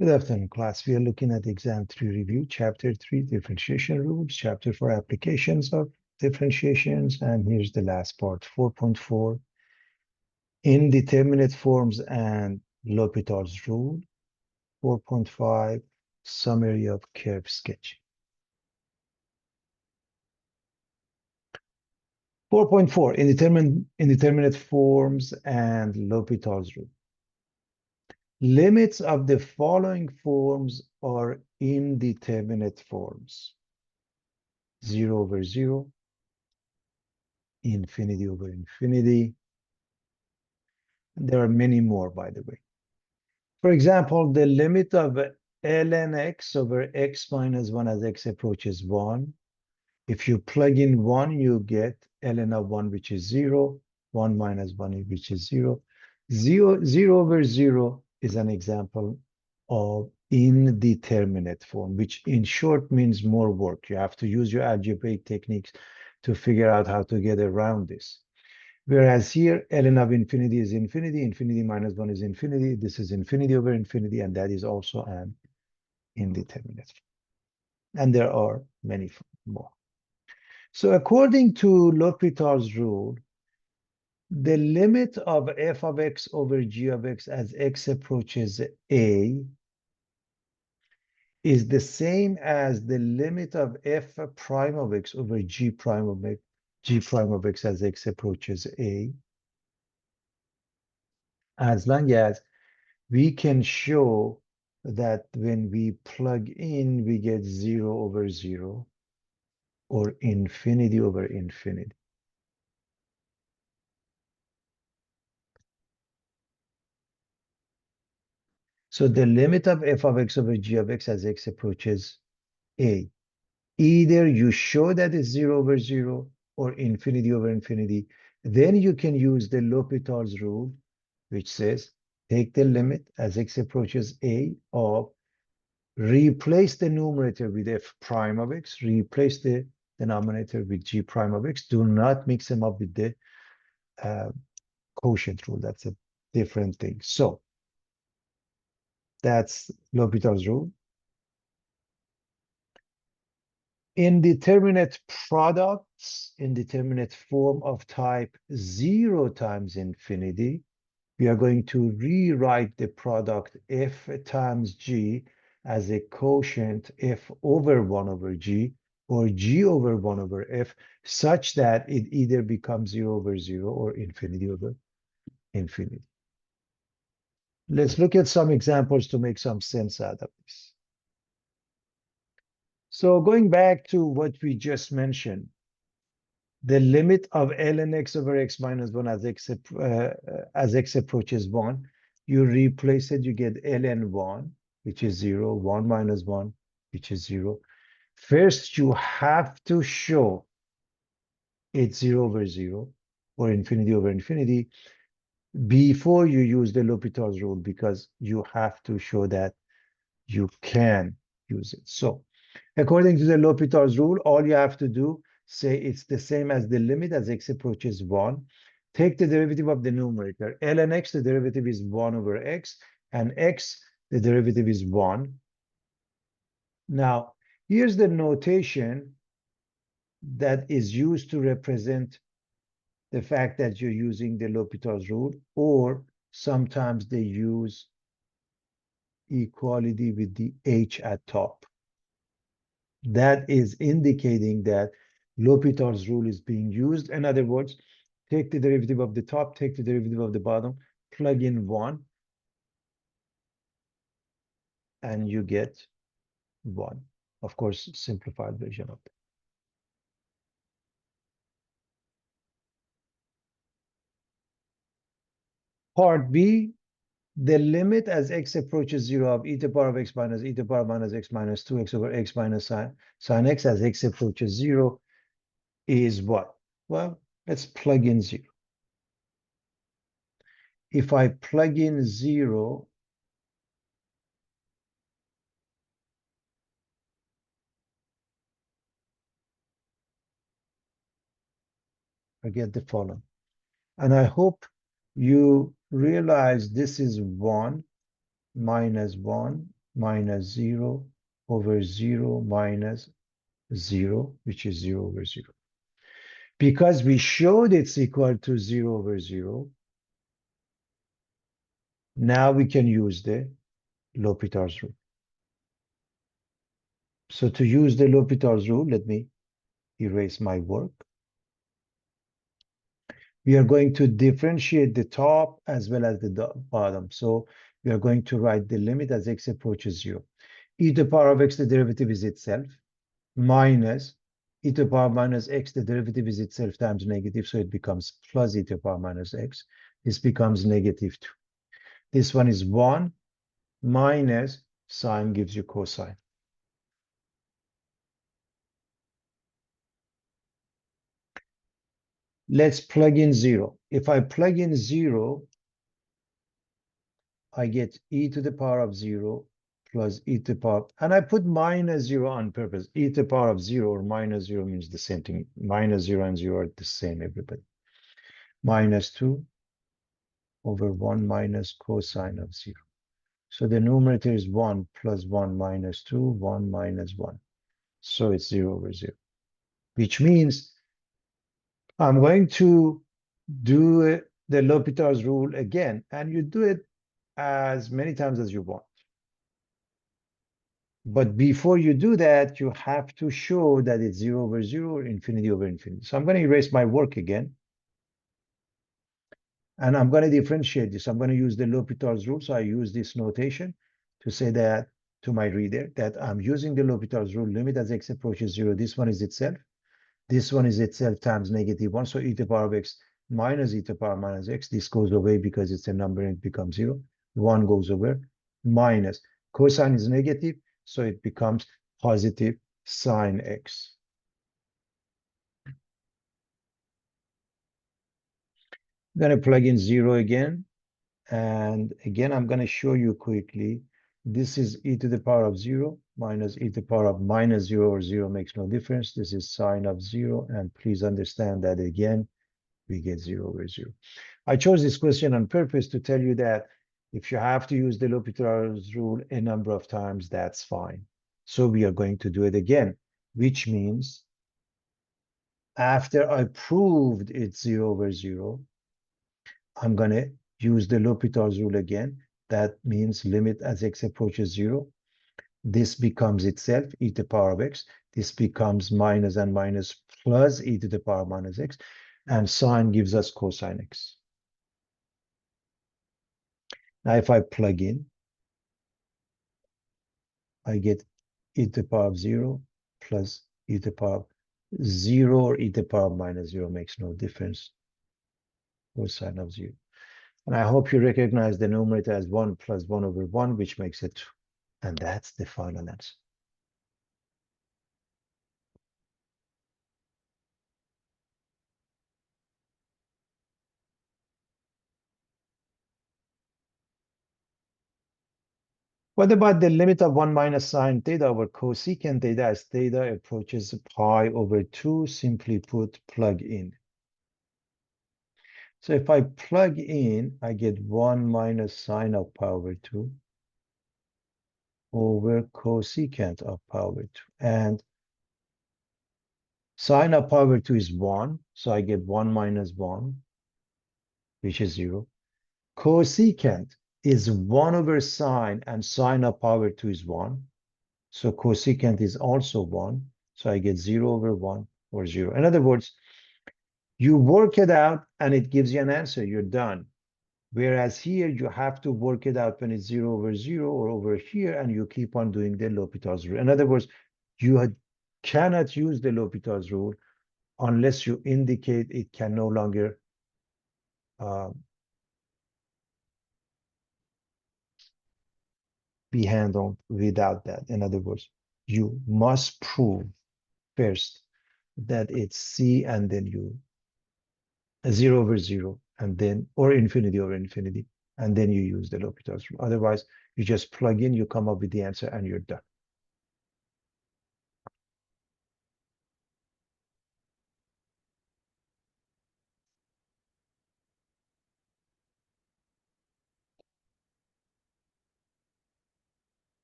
Good afternoon, class. We are looking at exam 3 review, chapter 3, differentiation rules, chapter 4, applications of differentiations, and here's the last part, 4.4, indeterminate forms and L'Hopital's rule, 4.5, summary of curve sketching. 4.4, indeterminate forms and L'Hopital's rule. Limits of the following forms are indeterminate forms. 0 over 0, infinity over infinity. There are many more, by the way. For example, the limit of ln x over x minus 1 as x approaches 1. If you plug in 1, you get ln of 1, which is 0, 1 minus 1, which is 0. 0 over 0 is an example of indeterminate form, which in short means more work. You have to use your algebraic techniques to figure out how to get around this. Whereas here, ln of infinity is infinity, infinity minus 1 is infinity, this is infinity over infinity, and that is also an indeterminate. And there are many more. So according to L'Hopital's rule, the limit of f of x over g of x as x approaches a is the same as the limit of f prime of x over g prime of x as x approaches a, as long as we can show that when we plug in, we get 0 over 0 or infinity over infinity. So the limit of f of x over g of x as x approaches a, either you show that it's 0 over 0 or infinity over infinity, then you can use the L'Hopital's rule, which says take the limit as x approaches a of, replace the numerator with f prime of x, replace the denominator with g prime of x. Do not mix them up with the quotient rule. That's a different thing. So that's L'Hopital's rule. Indeterminate products, indeterminate form of type 0 times infinity, we are going to rewrite the product f times g as a quotient f over 1 over g or g over 1 over f, such that it either becomes 0 over 0 or infinity over infinity. Let's look at some examples to make some sense out of this. So going back to what we just mentioned, the limit of ln x over x minus 1 as x approaches 1, you replace it, you get ln 1, which is 0, 1 minus 1, which is 0. First, you have to show it's 0 over 0 or infinity over infinity before you use the L'Hopital's rule, because you have to show that you can use it. So according to the L'Hopital's rule, all you have to do, say it's the same as the limit as x approaches 1. Take the derivative of the numerator. ln x, the derivative is 1 over x, and x, the derivative is 1. Now, here's the notation that is used to represent the fact that you're using the L'Hopital's rule, or sometimes they use equality with the h at top. That is indicating that L'Hopital's rule is being used. In other words, take the derivative of the top, take the derivative of the bottom, plug in 1, and you get 1. Of course, simplified version of it. Part B, the limit as x approaches 0 of e to the power of x minus e to the power minus x minus 2x over x minus sine x as x approaches 0 is what? Well, let's plug in 0. If I plug in 0, I get the following. And I hope you realize this is 1 minus 1 minus 0 over 0 minus 0, which is 0 over 0. Because we showed it's equal to 0 over 0, now we can use the L'Hopital's rule. So to use the L'Hopital's rule, let me erase my work. We are going to differentiate the top as well as the bottom. So we are going to write the limit as x approaches 0. E to the power of x, the derivative is itself, minus e to the power minus x, the derivative is itself times negative, so it becomes plus e to the power minus x. This becomes negative 2. This one is 1 minus sine gives you cosine. Let's plug in 0. If I plug in 0, I get e to the power of 0 plus e to the power, and I put minus 0 on purpose. E to the power of 0 or minus 0 means the same thing. Minus 0 and 0 are the same, everybody. Minus 2 over 1 minus cosine of 0. So the numerator is 1 plus 1 minus 2, 1 minus 1. So it's 0 over 0, which means I'm going to do the L'Hopital's rule again, and you do it as many times as you want. But before you do that, you have to show that it's 0 over 0 or infinity over infinity. So I'm going to erase my work again. And I'm going to differentiate this. I'm going to use the L'Hopital's rule. So I use this notation to say that to my reader that I'm using the L'Hopital's rule, limit as x approaches 0. This one is itself. This one is itself times negative 1. So e to the power of x minus e to the power minus x. This goes away because it's a number and it becomes 0. 1 goes over minus. Cosine is negative, so it becomes positive sine x. I'm going to plug in 0 again. And again, I'm going to show you quickly. This is e to the power of 0 minus e to the power of minus 0, or 0 makes no difference. This is sine of 0. And please understand that again, we get 0 over 0. I chose this question on purpose to tell you that if you have to use the L'Hopital's rule a number of times, that's fine. So we are going to do it again, which means after I proved it's 0 over 0, I'm going to use the L'Hopital's rule again. That means limit as x approaches 0. This becomes itself e to the power of x. This becomes minus and minus plus e to the power minus x. And sine gives us cosine x. Now, if I plug in, I get e to the power of 0 plus e to the power of 0, or e to the power of minus 0 makes no difference. Cosine of 0. And I hope you recognize the numerator as 1 plus 1 over 1, which makes it 2. And that's the final answer. What about the limit of 1 minus sine theta over cosecant theta as theta approaches pi over 2? Simply put, plug in. So if I plug in, I get 1 minus sine of pi over 2 over cosecant of pi over 2. And sine of pi over 2 is 1, so I get 1 minus 1, which is 0. Cosecant is 1 over sine, and sine of pi over 2 is 1. So cosecant is also 1. So I get 0 over 1 or 0. In other words, you work it out and it gives you an answer. You're done. Whereas here, you have to work it out when it's 0 over 0 or over here, and you keep on doing the L'Hopital's rule. In other words, you cannot use the L'Hopital's rule unless you indicate it can no longer be handled without that. In other words, you must prove first that it's C and then you 0 over 0 and then or infinity over infinity, and then you use the L'Hopital's rule. Otherwise, you just plug in, you come up with the answer, and you're done.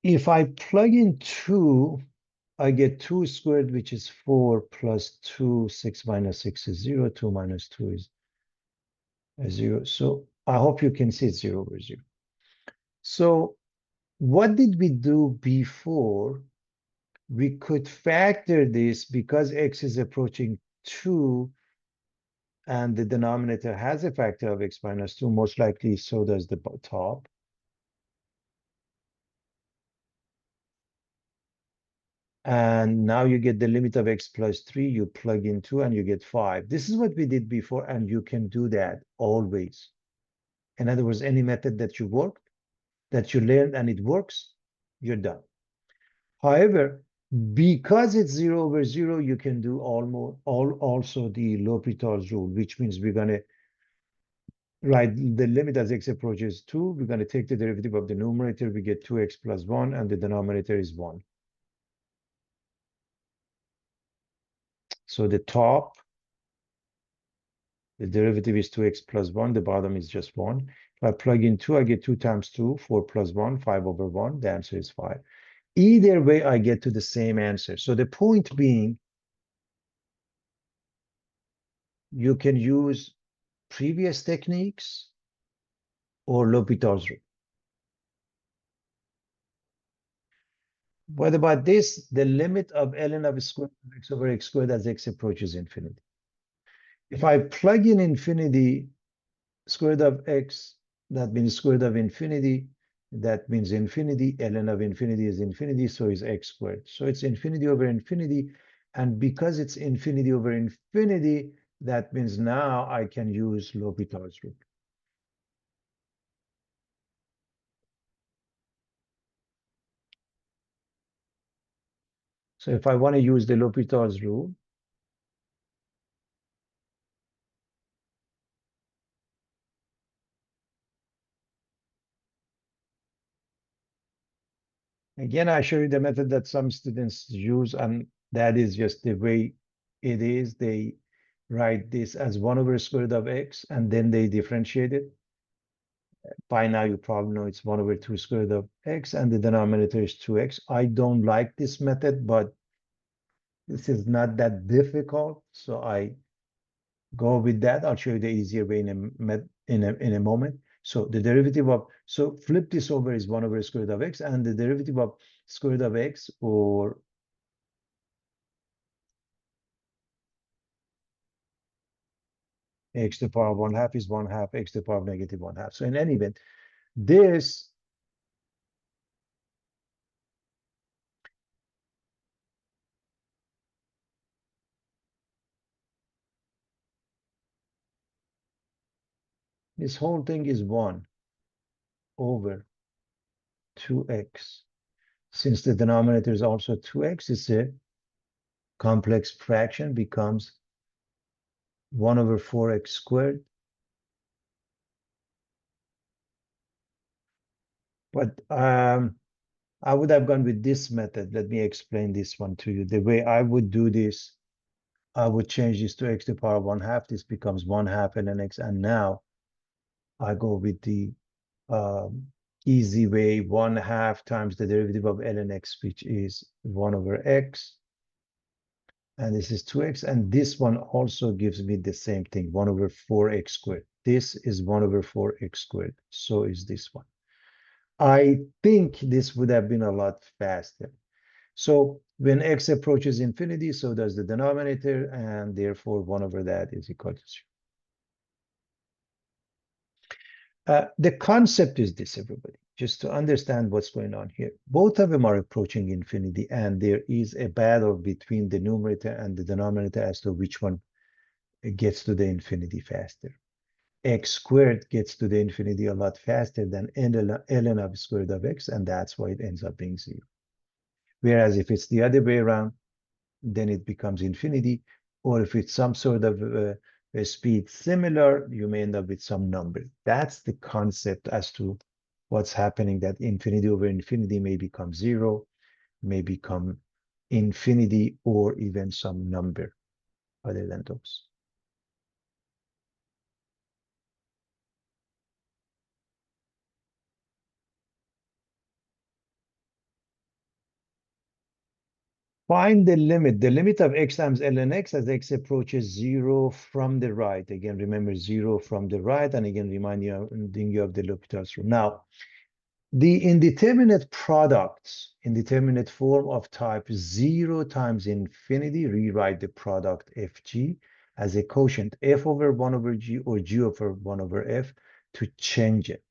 If I plug in 2, I get 2 squared, which is 4 plus 2. 6 minus 6 is 0. 2 minus 2 is 0. So I hope you can see it's 0 over 0. So what did we do before? We could factor this because x is approaching 2 and the denominator has a factor of x minus 2. Most likely, so does the top. And now you get the limit of x plus 3. You plug in 2 and you get 5. This is what we did before, and you can do that always. In other words, any method that you worked, that you learned and it works, you're done. However, because it's 0 over 0, you can do also the L'Hopital's rule, which means we're going to write the limit as x approaches 2. We're going to take the derivative of the numerator. We get 2x plus 1, and the denominator is 1. So the top, the derivative is 2x plus 1. The bottom is just 1. If I plug in 2, I get 2 times 2, 4 plus 1, 5 over 1. The answer is 5. Either way, I get to the same answer. So the point being, you can use previous techniques or L'Hopital's rule. What about this? The limit of ln of squared of x over x squared as x approaches infinity. If I plug in infinity, square root of x, that means square root of infinity. That means infinity. Ln of infinity is infinity, so is x squared. So it's infinity over infinity. And because it's infinity over infinity, that means now I can use L'Hopital's rule. So if I want to use the L'Hopital's rule, again, I show you the method that some students use, and that is just the way it is. They write this as 1 over square root of x, and then they differentiate it. By now, you probably know it's 1 over 2 square root of x, and the denominator is 2x. I don't like this method, but this is not that difficult, so I go with that. I'll show you the easier way in a moment. So the derivative of, so flip this over is 1 over square root of x, and the derivative of square root of x, or x to the power of 1/2 is 1/2 x to the power of negative 1/2. So in any event, this whole thing is 1 over 2x. Since the denominator is also 2x, it's a complex fraction, becomes 1 over 4x squared. But I would have gone with this method. Let me explain this one to you. The way I would do this, I would change this to x to the power of 1/2. This becomes 1/2 ln x. And now I go with the easy way, 1/2 times the derivative of ln x, which is 1 over x. And this is 2x. And this one also gives me the same thing, 1 over 4x squared. This is 1 over 4x squared. So is this one. I think this would have been a lot faster. So when x approaches infinity, so does the denominator, and therefore 1 over that is equal to 0. The concept is this, everybody, just to understand what's going on here. Both of them are approaching infinity, and there is a battle between the numerator and the denominator as to which one gets to the infinity faster. X squared gets to the infinity a lot faster than ln of square root of x, and that's why it ends up being 0. Whereas if it's the other way around, then it becomes infinity, or if it's some sort of a speed similar, you may end up with some number. That's the concept as to what's happening, that infinity over infinity may become 0, may become infinity, or even some number other than those. Find the limit of x times ln x as x approaches 0 from the right. Again, remember 0 from the right, and again, reminding you of the L'Hopital's rule. Now, the indeterminate products, indeterminate form of type 0 times infinity, rewrite the product fg as a quotient f over 1 over g or g over 1 over f to change it.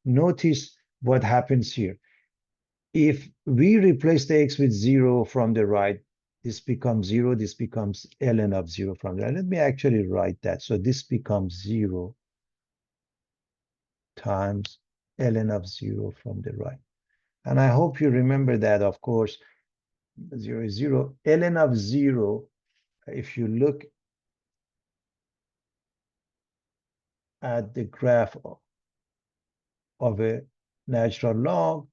Notice what happens here. If we replace the x with 0 from the right, this becomes 0, this becomes ln of 0 from there. Let me actually write that. So this becomes 0 times ln of 0 from the right. And I hope you remember that, of course, 0 is 0. ln of 0, if you look at the graph of a natural log,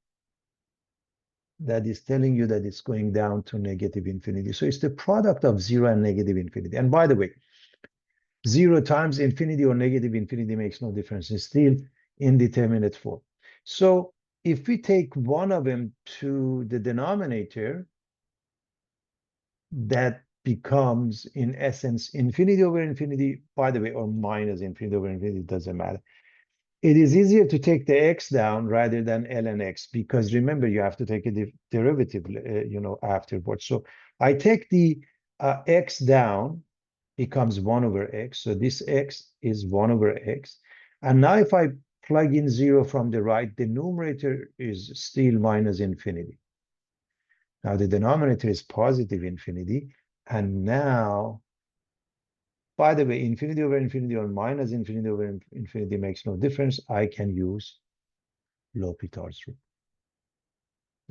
that is telling you that it's going down to negative infinity. So it's the product of 0 and negative infinity. And by the way, 0 times infinity or negative infinity makes no difference. It's still indeterminate form. So if we take one of them to the denominator, that becomes, in essence, infinity over infinity, by the way, or minus infinity over infinity, it doesn't matter. It is easier to take the x down rather than ln x, because remember, you have to take a derivative, afterwards. So I take the x down, becomes 1 over x. So this x is 1 over x. And now if I plug in 0 from the right, the numerator is still minus infinity. Now the denominator is positive infinity. And now, by the way, infinity over infinity or minus infinity over infinity makes no difference. I can use L'Hopital's rule.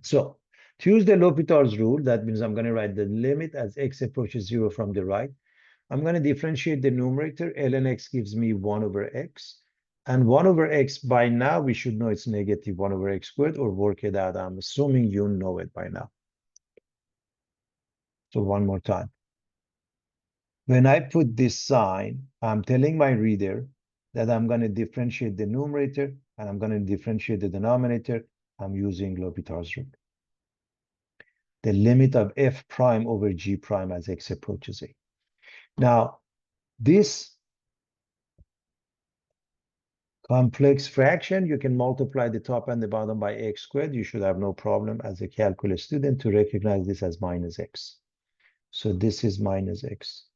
So to use the L'Hopital's rule, that means I'm going to write the limit as x approaches 0 from the right. I'm going to differentiate the numerator. ln x gives me 1 over x. And 1 over x, by now, we should know it's negative 1 over x squared, or work it out. I'm assuming you know it by now. So one more time. When I put this sign, I'm telling my reader that I'm going to differentiate the numerator and I'm going to differentiate the denominator. I'm using L'Hopital's rule. The limit of f prime over g prime as x approaches a. Now, this complex fraction, you can multiply the top and the bottom by x squared. You should have no problem as a calculus student to recognize this as minus x. So this is minus x.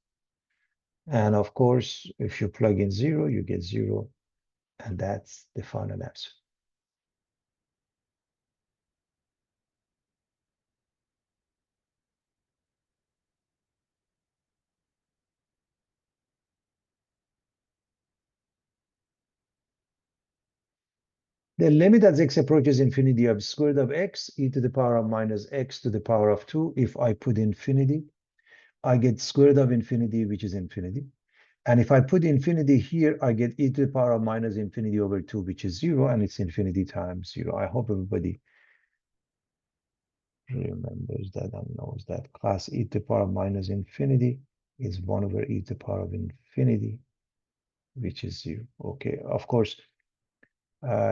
And of course, if you plug in 0, you get 0. And that's the final answer. The limit as x approaches infinity of square root of x, e to the power of minus x to the power of 2. If I put infinity, I get square root of infinity, which is infinity. And if I put infinity here, I get e to the power of minus infinity over 2, which is 0, and it's infinity times 0. I hope everybody remembers that and knows that. Class e to the power of minus infinity is 1 over e to the power of infinity, which is 0. Okay, of course,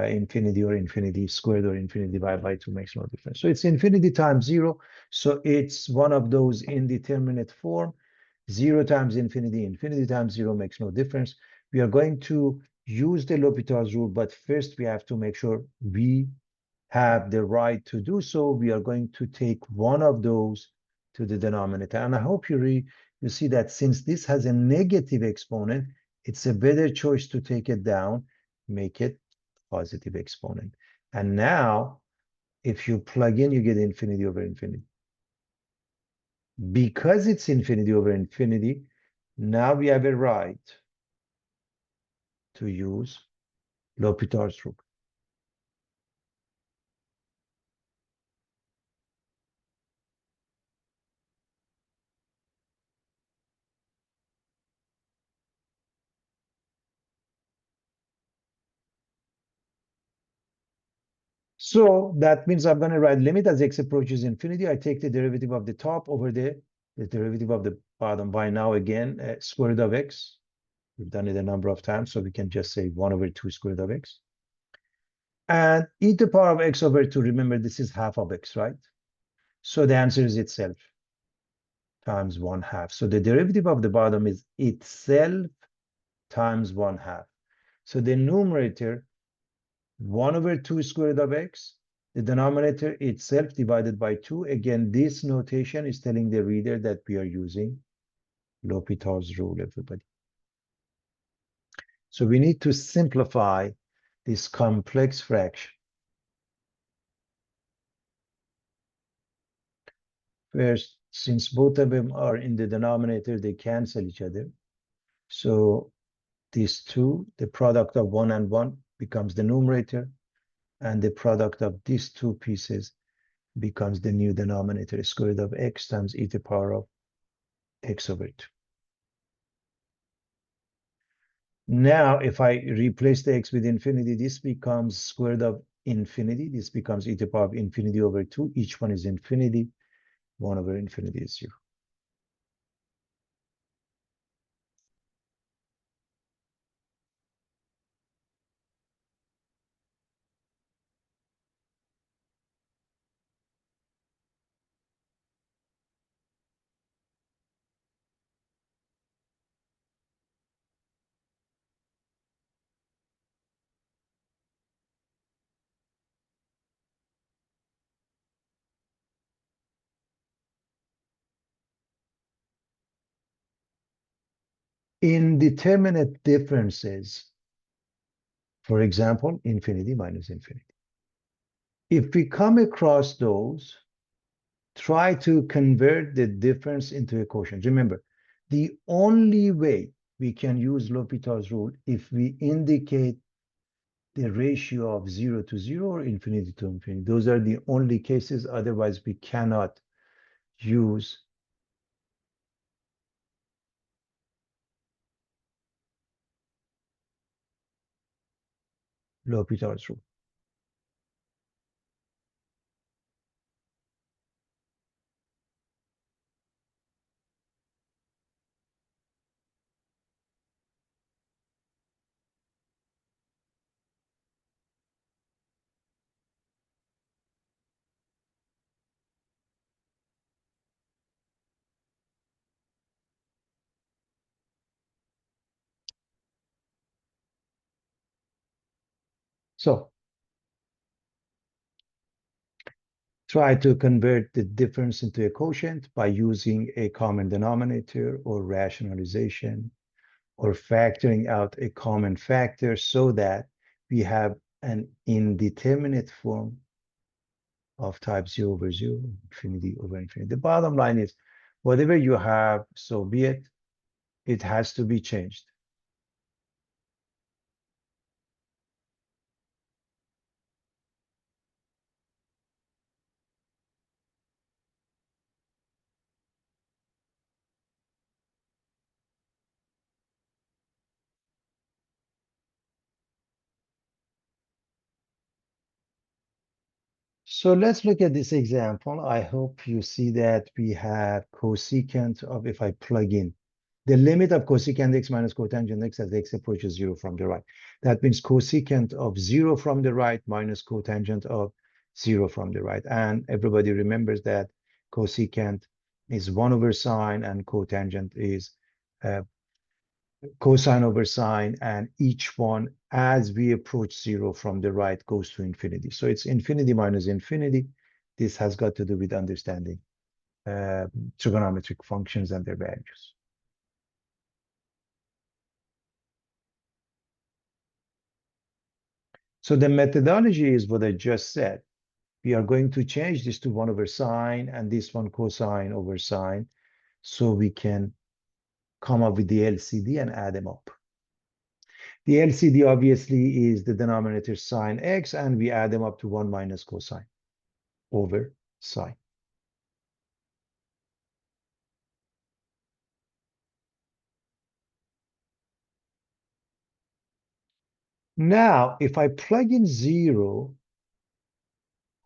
infinity or infinity squared or infinity divided by 2 makes no difference. So it's infinity times 0. So it's one of those indeterminate form. 0 times infinity, infinity times 0 makes no difference. We are going to use the L'Hopital's rule, but first we have to make sure we have the right to do so. We are going to take one of those to the denominator. And I hope you see that since this has a negative exponent, it's a better choice to take it down, make it positive exponent. And now, if you plug in, you get infinity over infinity. Because it's infinity over infinity, now we have a right to use L'Hopital's rule. So that means I'm going to write limit as x approaches infinity. I take the derivative of the top over the derivative of the bottom. By now, again, square root of x. We've done it a number of times, so we can just say 1 over 2 square root of x. And e to the power of x over 2, remember, this is half of x, right? So the answer is itself. times 1/2. So the derivative of the bottom is itself times 1/2. So the numerator, 1/2 square root of x, the denominator itself divided by 2. Again, this notation is telling the reader that we are using L'Hopital's rule, everybody. So we need to simplify this complex fraction. First, since both of them are in the denominator, they cancel each other. So these two, the product of 1 and 1 becomes the numerator, and the product of these two pieces becomes the new denominator, square root of x times e to the power of x over 2. Now, if I replace the x with infinity, this becomes square root of infinity. This becomes e to the power of infinity over 2. Each one is infinity. 1 over infinity is 0. Indeterminate differences, for example, infinity minus infinity. If we come across those, try to convert the difference into a quotient. Remember, the only way we can use L'Hopital's rule if we indicate the ratio of 0 to 0 or infinity to infinity. Those are the only cases. Otherwise, we cannot use L'Hopital's rule. So try to convert the difference into a quotient by using a common denominator or rationalization or factoring out a common factor so that we have an indeterminate form of type 0 over 0, infinity over infinity. The bottom line is whatever you have, so be it, it has to be changed. So let's look at this example. I hope you see that we have cosecant of, if I plug in, the limit of cosecant x minus cotangent x as x approaches 0 from the right. That means cosecant of 0 from the right minus cotangent of 0 from the right. And everybody remembers that cosecant is 1 over sine and cotangent is cosine over sine, and each one, as we approach 0 from the right, goes to infinity. So it's infinity minus infinity. This has got to do with understanding trigonometric functions and their values. So the methodology is what I just said. We are going to change this to 1 over sine and this one cosine over sine, so we can come up with the LCD and add them up. The LCD obviously is the denominator sine x, and we add them up to 1 minus cosine over sine. Now, if I plug in 0,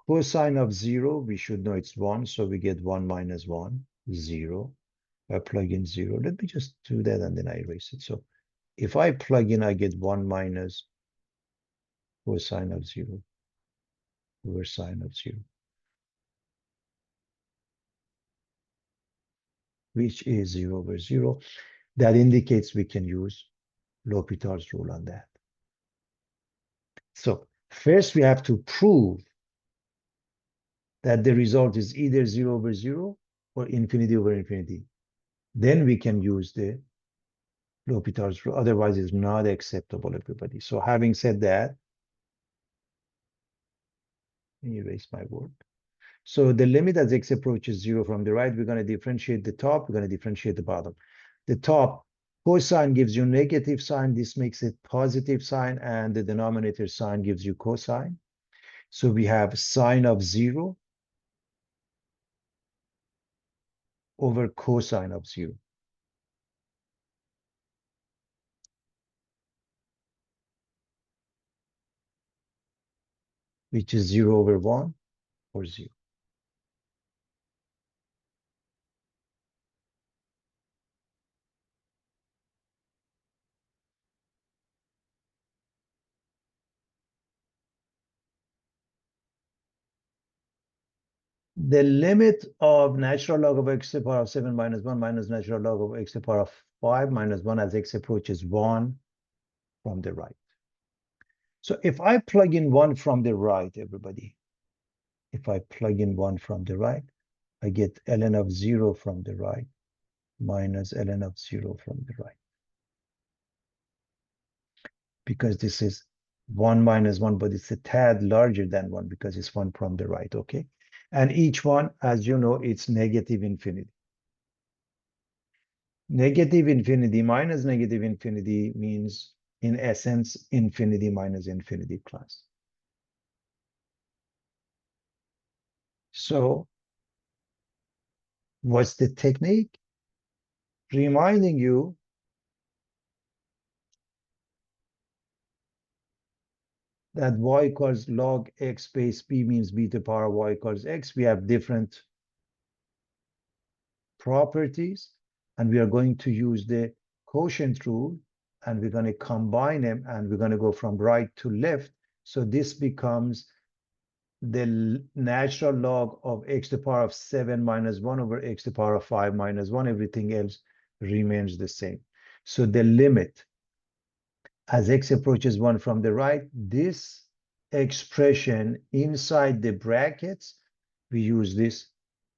cosine of 0, we should know it's 1, so we get 1 minus 1, 0. If I plug in 0, let me just do that and then I erase it. So if I plug in, I get 1 minus cosine of 0 over sine of 0. which is 0 over 0. That indicates we can use L'Hopital's rule on that. So first we have to prove that the result is either 0 over 0 or infinity over infinity. Then we can use the L'Hopital's rule. Otherwise, it's not acceptable, everybody. So having said that, let me erase my word. So the limit as x approaches 0 from the right, we're going to differentiate the top, we're going to differentiate the bottom. The top cosine gives you negative sign, this makes it positive sign, and the denominator sign gives you cosine. So we have sine of 0 over cosine of 0. Which is 0 over 1 or 0. The limit of natural log of x to the power of 7 minus 1 minus natural log of x to the power of 5 minus 1 as x approaches 1 from the right. So if I plug in 1 from the right, everybody, if I plug in 1 from the right, I get ln of 0 from the right minus ln of 0 from the right. Because this is 1 minus 1, but it's a tad larger than 1 because it's 1 from the right, okay? And each one, as you know, it's negative infinity. Negative infinity minus negative infinity means, in essence, infinity minus infinity class. So what's the technique? Reminding you that y equals log x space b means b to the power y equals x. We have different properties, and we are going to use the quotient rule, and we're going to combine them, and we're going to go from right to left. So this becomes the natural log of x to the power of 7 minus 1 over x to the power of 5 minus 1. Everything else remains the same. So the limit as x approaches 1 from the right, this expression inside the brackets, we use this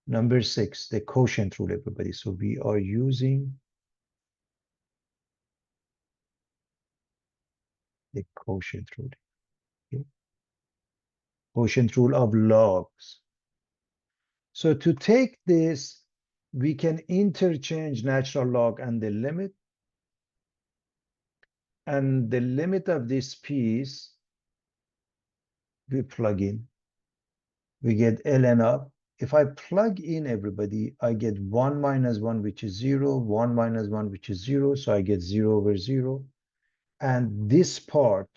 number 6, the quotient rule, everybody. So we are using the quotient rule. Okay? Quotient rule of logs. So to take this, we can interchange natural log and the limit. And the limit of this piece, we plug in. We get ln of. If I plug in, everybody, I get 1 minus 1, which is 0, 1 minus 1, which is 0. So I get 0 over 0. And this part,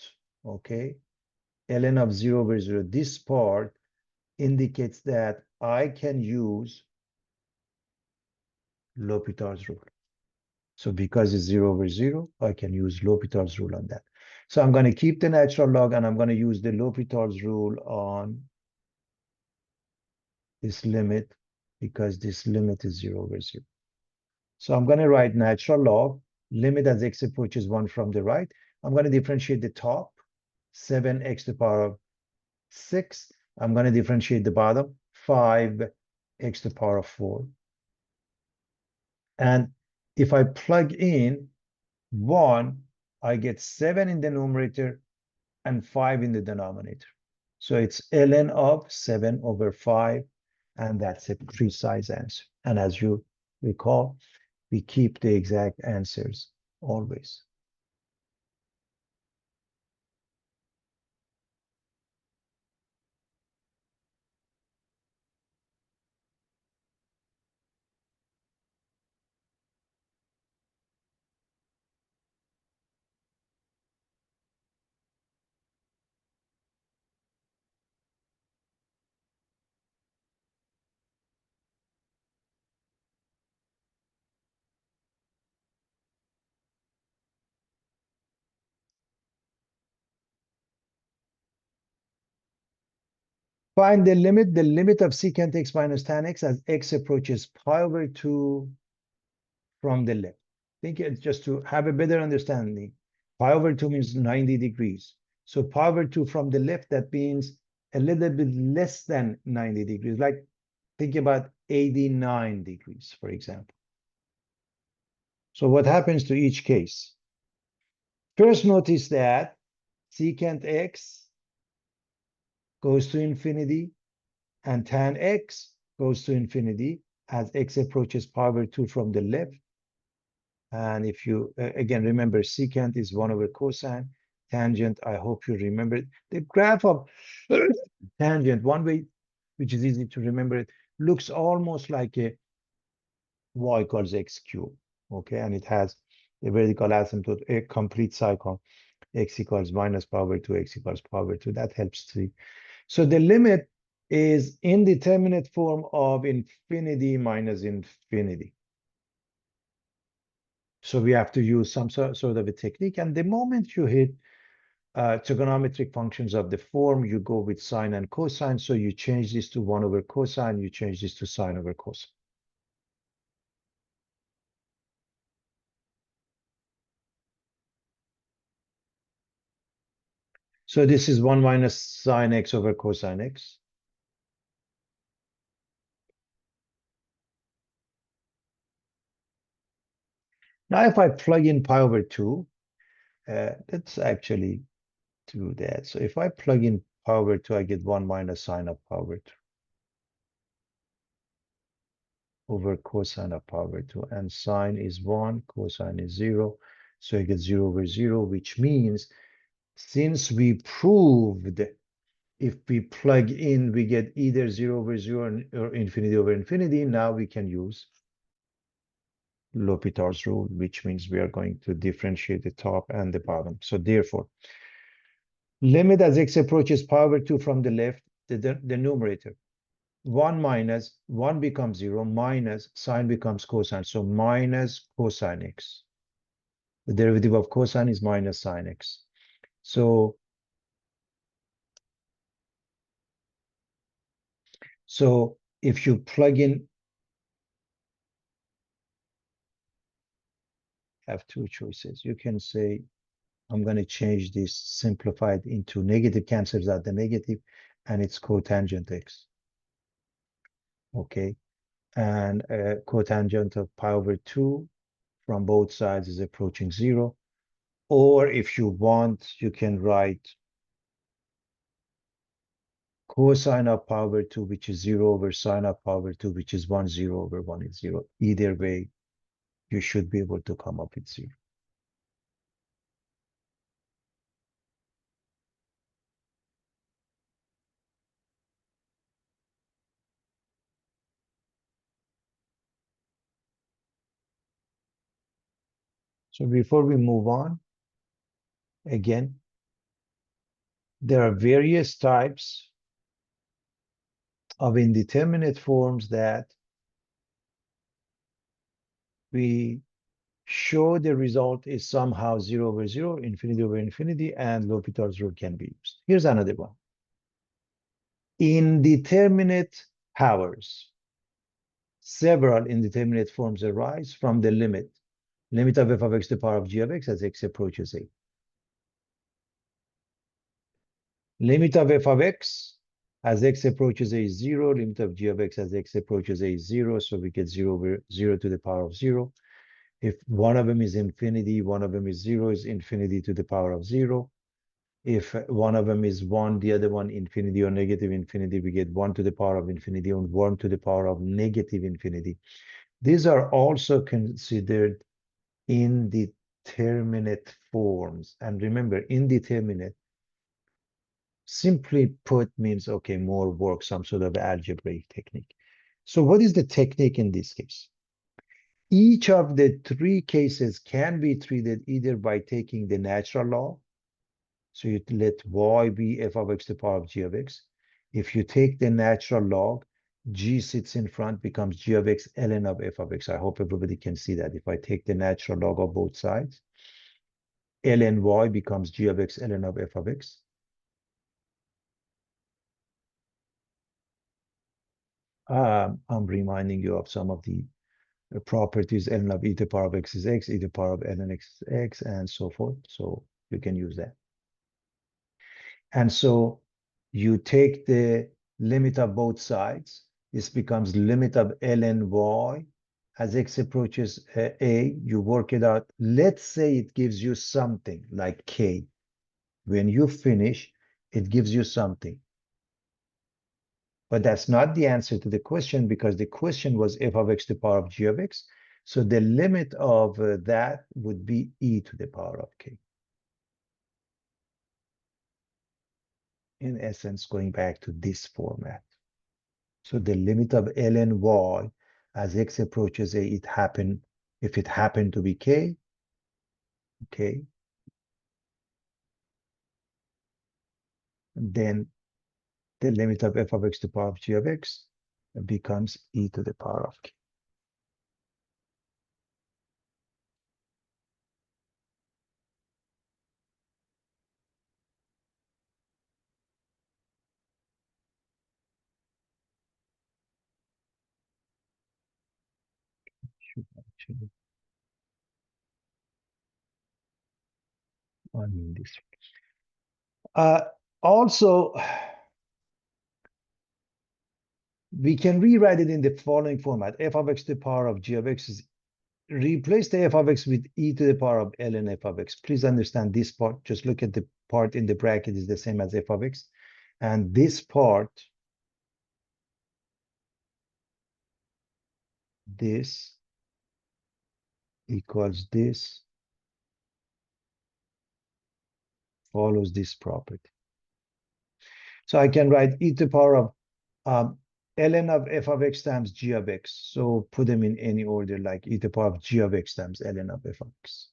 okay, ln of 0 over 0, this part indicates that I can use L'Hopital's rule. So because it's 0 over 0, I can use L'Hopital's rule on that. So I'm going to keep the natural log, and I'm going to use the L'Hopital's rule on this limit, because this limit is 0 over 0. So I'm going to write natural log, limit as x approaches 1 from the right. I'm going to differentiate the top, 7x to the power of 6. I'm going to differentiate the bottom, 5x to the power of 4. And if I plug in 1, I get 7 in the numerator and 5 in the denominator. So it's ln of 7 over 5, and that's a precise answer. And as you recall, we keep the exact answers always. Find the limit of secant x minus tan x as x approaches pi over 2 from the left. Think it just to have a better understanding. Pi over 2 means 90 degrees. So pi over 2 from the left, that means a little bit less than 90 degrees. Like think about 89 degrees, for example. So what happens to each case? First, notice that secant x goes to infinity and tan x goes to infinity as x approaches pi over 2 from the left. And if you, again, remember secant is 1 over cosine. Tangent, I hope you remember it. The graph of tangent, one way which is easy to remember it, looks almost like a y equals x cubed, okay? And it has a vertical asymptote, a complete cycle, x equals minus pi over 2, x equals pi over 2. That helps to see. So the limit is indeterminate form of infinity minus infinity. So we have to use some sort of a technique. And the moment you hit trigonometric functions of the form, you go with sine and cosine. So you change this to 1 over cosine, you change this to sine over cosine. So this is 1 minus sine x over cosine x. Now, if I plug in pi over 2, let's actually do that. So if I plug in pi over 2, I get 1 minus sine of pi over 2 over cosine of pi over 2. And sine is 1, cosine is 0. So I get 0 over 0, which means since we proved if we plug in, we get either 0 over 0 or infinity over infinity, now we can use L'Hopital's rule, which means we are going to differentiate the top and the bottom. So therefore, limit as x approaches pi over 2 from the left, the numerator. 1 minus, 1 becomes 0, minus, sine becomes cosine. So minus cosine x. The derivative of cosine is minus sine x. So if you plug in, have two choices. You can say, I'm going to change this simplified into negative, cancels out the negative, and it's cotangent x. Okay. And cotangent of pi over 2 from both sides is approaching 0. Or if you want, you can write cosine of pi over 2, which is 0 over sine of pi over 2, which is 1, 0 over 1 is 0. Either way, you should be able to come up with 0. So before we move on, again, there are various types of indeterminate forms that we show the result is somehow 0 over 0, infinity over infinity, and L'Hopital's rule can be used. Here's another one. Indeterminate powers. Several indeterminate forms arise from the limit of f of x to the power of g of x as x approaches a. Limit of f of x as x approaches a is 0, limit of g of x as x approaches a is 0, so we get 0 over 0 to the power of 0. If one of them is infinity, one of them is 0, is infinity to the power of 0. If one of them is 1, the other one infinity or negative infinity, we get 1 to the power of infinity and 1 to the power of negative infinity. These are also considered indeterminate forms. And remember, indeterminate, simply put, means, okay, more work, some sort of algebraic technique. So what is the technique in this case? Each of the three cases can be treated either by taking the natural log. So you let y be f of x to the power of g of x. If you take the natural log, g sits in front, becomes g of x ln of f of x. I hope everybody can see that. If I take the natural log of both sides, ln y becomes g of x ln of f of x. I'm reminding you of some of the properties ln of e to the power of x is x, e to the power of ln x is x, and so forth. So you can use that. And so you take the limit of both sides. This becomes limit of ln y. As x approaches a, you work it out. Let's say it gives you something like k. When you finish, it gives you something. But that's not the answer to the question, because the question was f of x to the power of g of x. So the limit of that would be e to the power of k. In essence, going back to this format. So the limit of ln y as x approaches a, if it happened to be k, okay, then the limit of f of x to the power of g of x becomes e to the power of k. Should actually, I mean this. Also, we can rewrite it in the following format. F of x to the power of g of x is, replace the f of x with e to the power of ln f of x. Please understand this part. Just look at the part in the bracket is the same as f of x. And this part, this equals this, follows this property. So I can write e to the power of ln of f of x times g of x. So put them in any order, like e to the power of g of x times ln of f of x.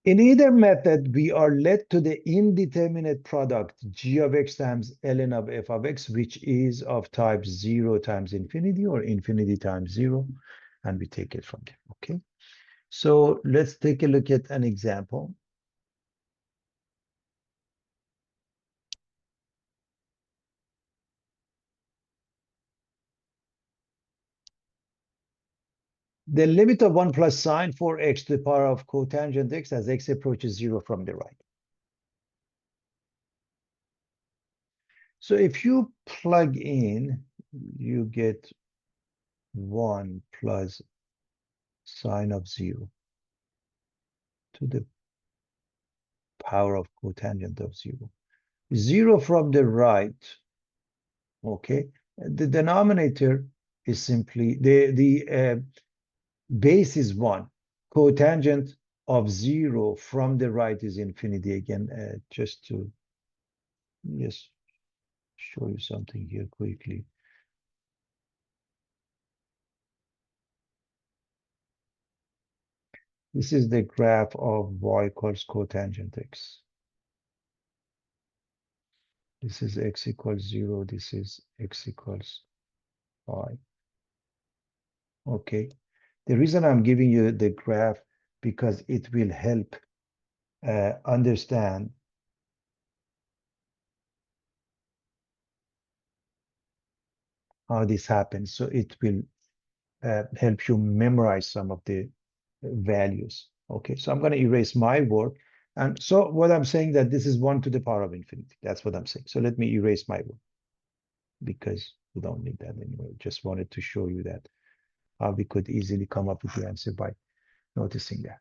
In either method, we are led to the indeterminate product g of x times ln of f of x, which is of type 0 times infinity or infinity times 0, and we take it from there, okay? So let's take a look at an example. The limit of 1 plus sine 4x to the power of cotangent x as x approaches 0 from the right. So if you plug in, you get 1 plus sine of 0 to the power of cotangent of 0. 0 from the right, okay? The denominator is simply, the base is 1. Cotangent of 0 from the right is infinity. Again, just to show you something here quickly. This is the graph of y equals cotangent x. This is x equals 0. This is x equals y. Okay. The reason I'm giving you the graph, because it will help understand how this happens. So it will help you memorize some of the values. Okay, so I'm going to erase my work. And so what I'm saying that this is 1 to the power of infinity. That's what I'm saying. So let me erase my work, because we don't need that anymore. Just wanted to show you that how we could easily come up with the answer by noticing that.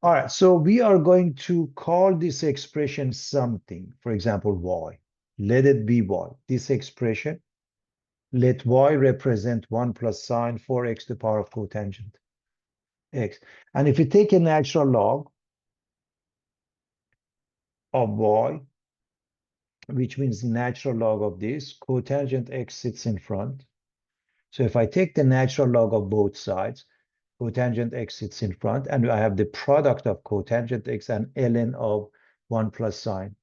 All right, so we are going to call this expression something. For example, y. Let it be y. This expression, let y represent 1 plus sine 4x to the power of cotangent x. And if you take a natural log of y, which means natural log of this, cotangent x sits in front. So if I take the natural log of both sides, cotangent x sits in front, and I have the product of cotangent x and ln of 1 plus sine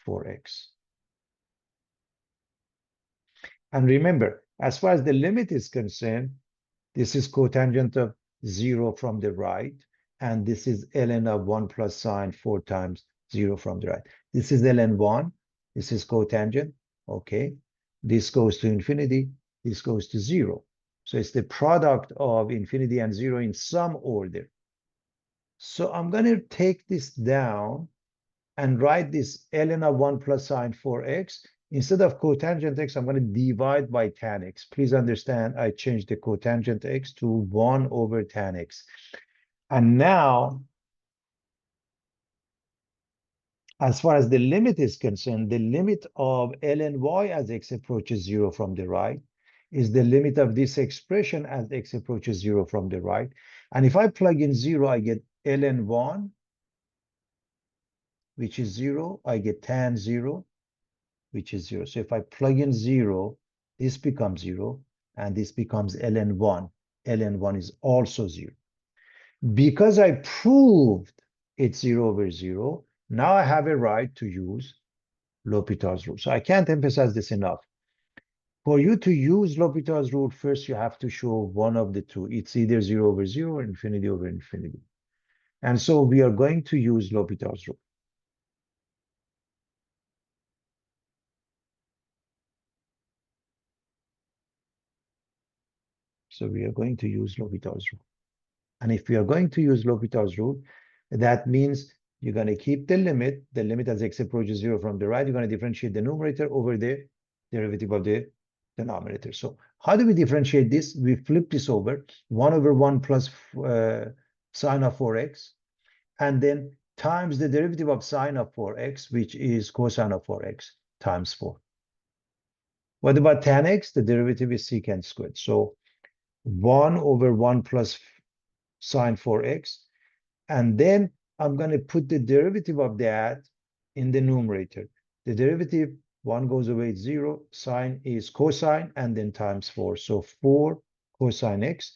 4x. And remember, as far as the limit is concerned, this is cotangent of 0 from the right, and this is ln of 1 plus sine 4 times 0 from the right. This is ln 1, this is cotangent, okay? This goes to infinity, this goes to 0. So it's the product of infinity and 0 in some order. So I'm going to take this down and write this ln of 1 plus sine 4x. Instead of cotangent x, I'm going to divide by tan x. Please understand, I changed the cotangent x to 1 over tan x. And now, as far as the limit is concerned, the limit of ln y as x approaches 0 from the right is the limit of this expression as x approaches 0 from the right. And if I plug in 0, I get ln 1, which is 0. I get tan 0, which is 0. So if I plug in 0, this becomes 0, and this becomes ln 1. ln 1 is also 0. Because I proved it's 0 over 0, now I have a right to use L'Hopital's rule. So I can't emphasize this enough. For you to use L'Hopital's rule, first you have to show one of the two. It's either 0 over 0 or infinity over infinity. And so we are going to use L'Hopital's rule. So we are going to use L'Hopital's rule. And if we are going to use L'Hopital's rule, that means you're going to keep the limit as x approaches 0 from the right. You're going to differentiate the numerator over the derivative of the denominator. So how do we differentiate this? We flip this over, 1 over 1 plus sine of 4x, and then times the derivative of sine of 4x, which is cosine of 4x, times 4. What about tan x? The derivative is secant squared. So 1 over 1 plus sine 4x, and then I'm going to put the derivative of that in the numerator. The derivative, 1 goes away, it's 0, sine is cosine, and then times 4. So 4 cosine x,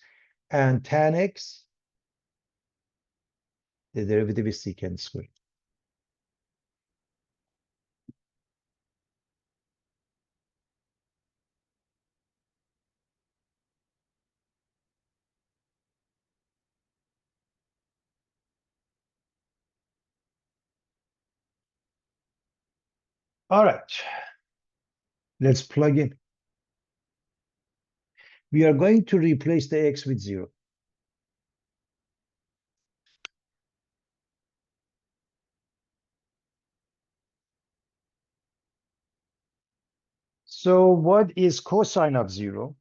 and tan x, the derivative is secant squared. All right, let's plug in. We are going to replace the x with 0. So what is cosine of 0?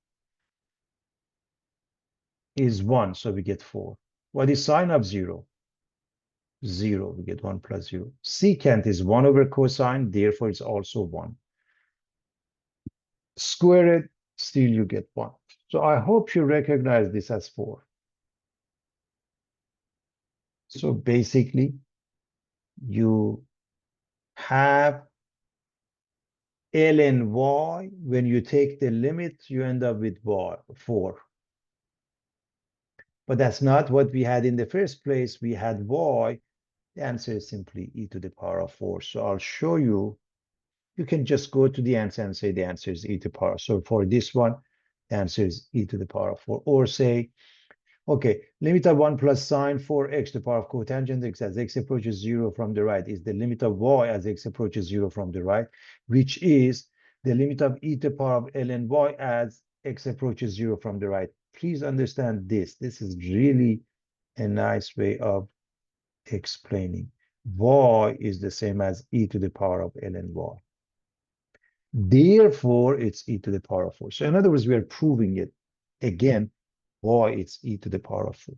Is 1, so we get 4. What is sine of 0? 0, we get 1 plus 0. Secant is 1 over cosine, therefore it's also 1. Square it, still you get 1. So I hope you recognize this as 4. So basically, you have ln y. When you take the limit, you end up with 4. But that's not what we had in the first place. We had y. The answer is simply e to the power of 4. So I'll show you. You can just go to the answer and say the answer is e to the power. So for this one, the answer is e to the power of 4. Or say, okay, limit of 1 plus sine 4x to the power of cotangent x as x approaches 0 from the right is the limit of y as x approaches 0 from the right, which is the limit of e to the power of ln y as x approaches 0 from the right. Please understand this. This is really a nice way of explaining. Y is the same as e to the power of ln y. Therefore, it's e to the power of 4. So in other words, we are proving it again. Y, it's e to the power of 4.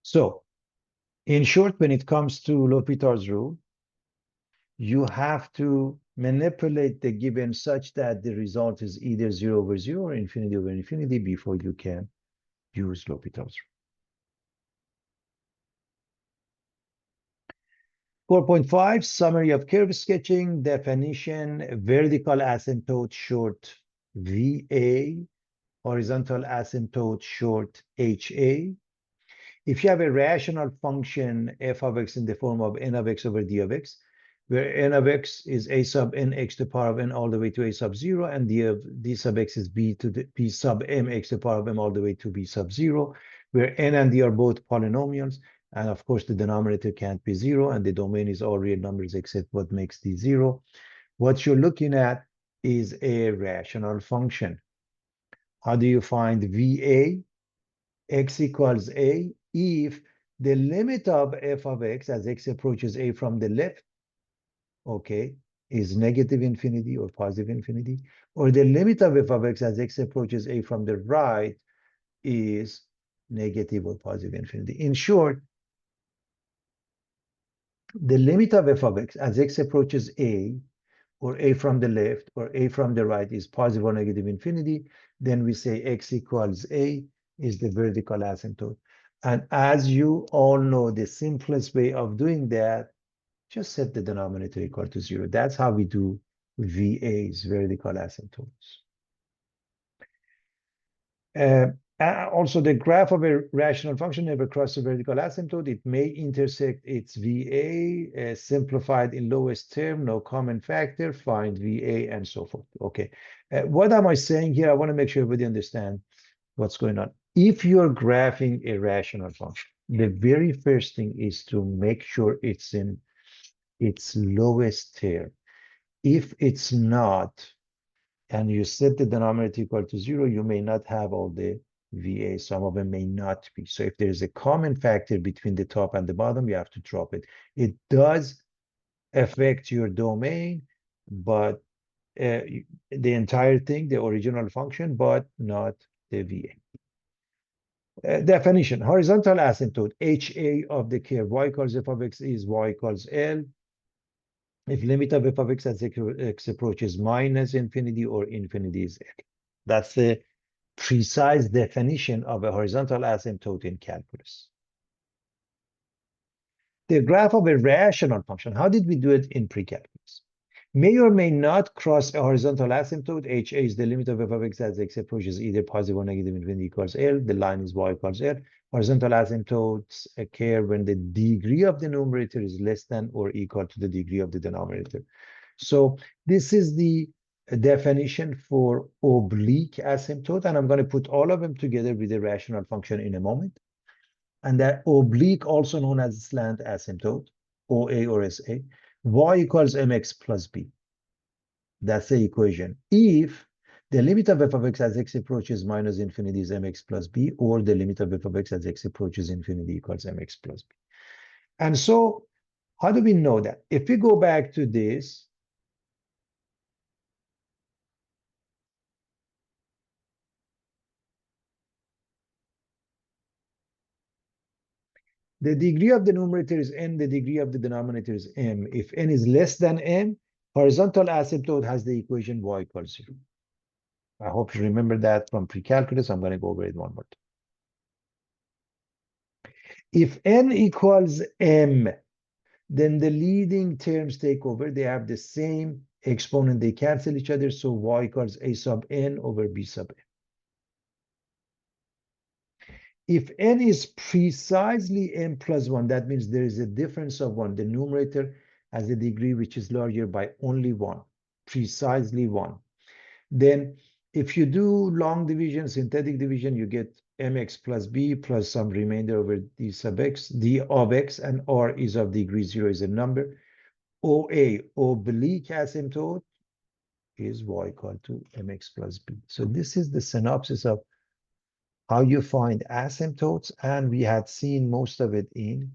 So in short, when it comes to L'Hopital's rule, you have to manipulate the given such that the result is either 0 over 0 or infinity over infinity before you can use L'Hopital's rule. 4.5, summary of curve sketching, definition, vertical asymptote short VA, horizontal asymptote short HA. If you have a rational function f of x in the form of n of x over d of x, where n of x is a sub n x to the power of n all the way to a sub 0, and d sub x is b to the b sub m x to the power of m all the way to b sub 0, where n and d are both polynomials, And of course, the denominator can't be 0, and the domain is all real numbers except what makes the 0. What you're looking at is a rational function. How do you find VA? X equals A if the limit of f of x as x approaches a from the left, okay, is negative infinity or positive infinity, or the limit of f of x as x approaches a from the right is negative or positive infinity. In short, the limit of f of x as x approaches a, or a from the left, or a from the right is positive or negative infinity, then we say x equals a is the vertical asymptote. And as you all know, the simplest way of doing that, just set the denominator equal to 0. That's how we do VA's, vertical asymptotes. Also, the graph of a rational function never crosses a vertical asymptote. It may intersect its VA, simplified in lowest term, no common factor, find VA, and so forth. Okay. What am I saying here? I want to make sure everybody understands what's going on. If you're graphing a rational function, the very first thing is to make sure it's in its lowest term. If it's not, and you set the denominator equal to 0, you may not have all the VA. Some of them may not be. So if there's a common factor between the top and the bottom, you have to drop it. It does affect your domain, but the entire thing, the original function, but not the VA. Definition: horizontal asymptote, HA of the curve y equals f of x is y equals L. If limit of f of x as x approaches minus infinity or infinity is L. That's the precise definition of a horizontal asymptote in calculus. The graph of a rational function, how did we do it in pre-calculus? May or may not cross a horizontal asymptote. HA is the limit of f of x as x approaches either positive or negative infinity equals L. The line is y equals L. Horizontal asymptotes occur when the degree of the numerator is less than or equal to the degree of the denominator. So this is the definition for oblique asymptote, and I'm going to put all of them together with a rational function in a moment. And that oblique, also known as slant asymptote, OA or SA, y equals mx plus b. That's the equation. If the limit of f of x as x approaches minus infinity is mx plus b, or the limit of f of x as x approaches infinity equals mx plus b. And so, how do we know that? If we go back to this, the degree of the numerator is n, the degree of the denominator is m. If n is less than m, horizontal asymptote has the equation y equals 0. I hope you remember that from pre-calculus. I'm going to go over it one more time. If n equals m, then the leading terms take over. They have the same exponent. They cancel each other. So y equals a sub n over b sub n. If n is precisely m plus 1, that means there is a difference of 1. The numerator has a degree which is larger by only 1, precisely 1. Then if you do long division, synthetic division, you get mx plus b plus some remainder over d sub x, d of x, and r is of degree 0 is a number. OA, oblique asymptote, is y equal to mx plus b. So this is the synopsis of how you find asymptotes, and we had seen most of it in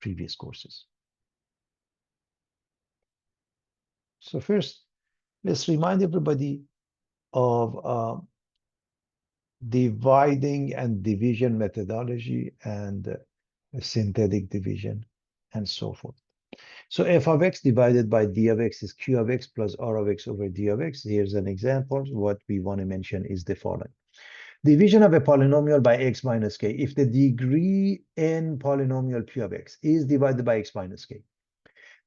previous courses. So first, let's remind everybody of dividing and division methodology and synthetic division and so forth. So f of x divided by d of x is q of x plus r of x over d of x. Here's an example. What we want to mention is the following. Division of a polynomial by x minus k. If the degree n polynomial q of x is divided by x minus k,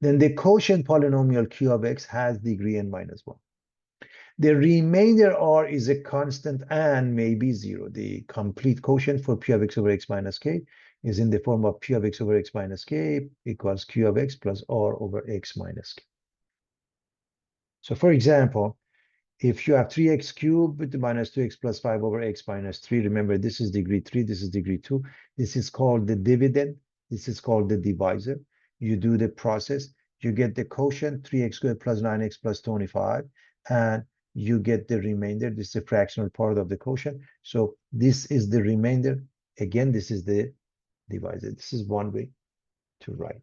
then the quotient polynomial q of x has degree n minus 1. The remainder r is a constant and may be 0. The complete quotient for p of x over x minus k is in the form of p of x over x minus k equals q of x plus r over x minus k. So for example, If you have 3x cubed minus 2x plus 5 over x minus 3, remember this is degree 3, this is degree 2. This is called the dividend. This is called the divisor. You do the process. You get the quotient, 3x squared plus 9x plus 25, and you get the remainder. This is the fractional part of the quotient. So this is the remainder. Again, this is the divisor. This is one way to write.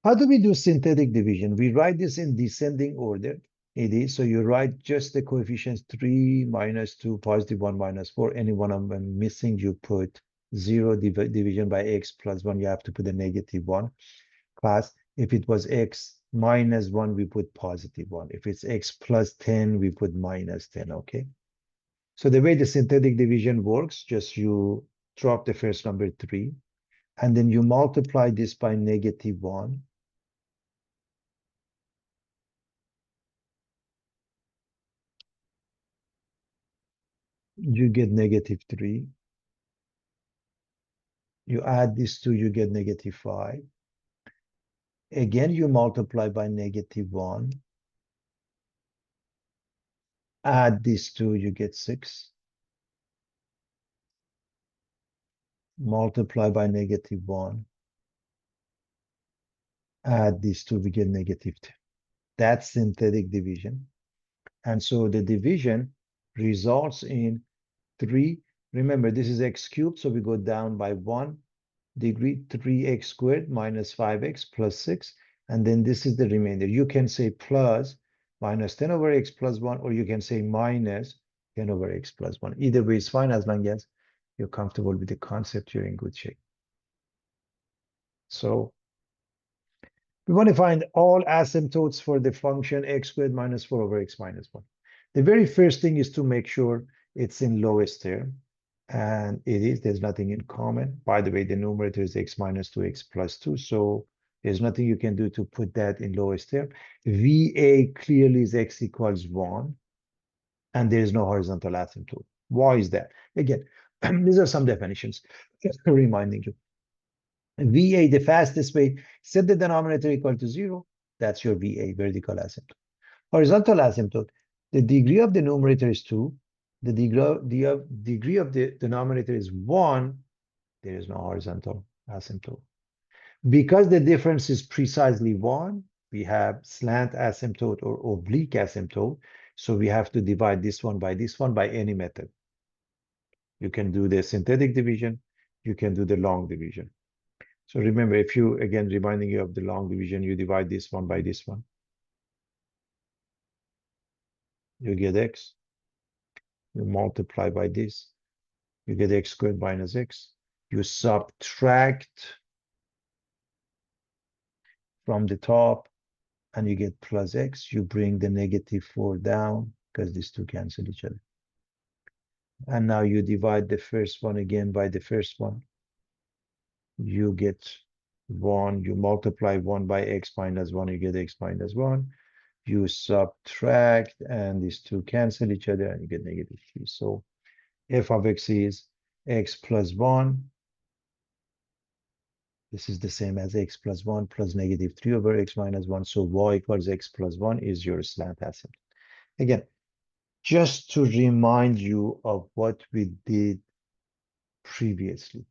How do we do synthetic division? We write this in descending order. It is, so you write just the coefficients 3, minus 2, positive 1, minus 4. Any one of them missing, you put 0 division by x plus 1. You have to put a negative 1. Class, if it was x minus 1, we put positive 1. If it's x plus 10, we put minus 10, okay? So the way the synthetic division works, just you drop the first number 3, and then you multiply this by negative 1. You get negative 3. You add these two, you get negative 5. Again, you multiply by negative 1. Add these two, you get 6. Multiply by negative 1. Add these two, we get negative 2. That's synthetic division. And so the division results in 3. Remember, this is x cubed, so we go down by 1 degree, 3x squared minus 5x plus 6. And then this is the remainder. You can say plus minus 10 over x plus 1, or you can say minus 10 over x plus 1. Either way is fine, as long as you're comfortable with the concept, you're in good shape. So we want to find all asymptotes for the function x squared minus 4 over x minus 1. The very first thing is to make sure it's in lowest term. And it is, there's nothing in common. By the way, the numerator is x minus 2x plus 2. So there's nothing you can do to put that in lowest term. VA clearly is x equals 1. And there's no horizontal asymptote. Why is that? Again, these are some definitions. Just reminding you. VA, the fastest way, set the denominator equal to 0. That's your VA, vertical asymptote. Horizontal asymptote, the degree of the numerator is 2. The degree of the denominator is 1. There is no horizontal asymptote. Because the difference is precisely 1, we have slant asymptote or oblique asymptote. So we have to divide this one by any method. You can do the synthetic division. You can do the long division. So remember, if you, again, reminding you of the long division, you divide this one by this one. You get x. You multiply by this. You get x squared minus x. You subtract from the top, and you get plus x. You bring the negative 4 down, because these two cancel each other. And now you divide the first one again by the first one. You get 1. You multiply 1 by x minus 1, you get x minus 1. You subtract, and these two cancel each other, and you get negative 3. So f of x is x plus 1. This is the same as x plus 1 plus negative 3 over x minus 1. So y equals x plus 1 is your slant asymptote. Again, just to remind you of what we did previously.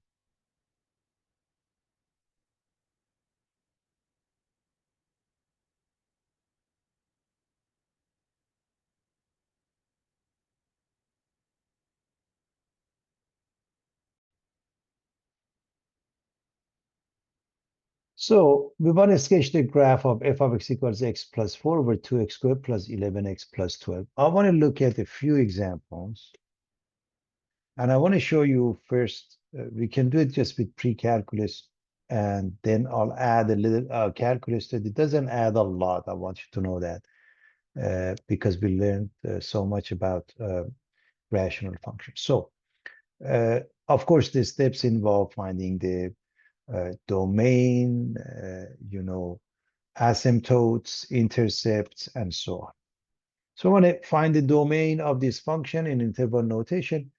So we want to sketch the graph of f of x equals x plus 4 over 2x squared plus 11x plus 12. I want to look at a few examples. And I want to show you first, we can do it just with pre-calculus, and then I'll add a little calculus that it doesn't add a lot. I want you to know that because we learned so much about rational functions. So, of course, the steps involve finding the domain, asymptotes, intercepts, and so on. So I want to find the domain of this function in interval notation.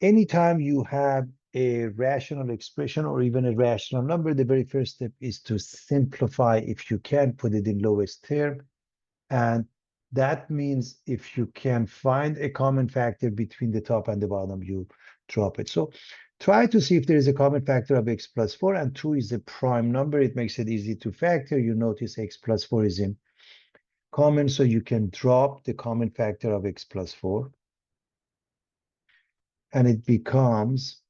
Anytime you have a rational expression or even a rational number, the very first step is to simplify. If you can, put it in lowest term. And that means if you can find a common factor between the top and the bottom, you drop it. So try to see if there is a common factor of x plus 4, and 2 is a prime number. It makes it easy to factor. You notice x plus 4 is in common, so you can drop the common factor of x plus 4. And it becomes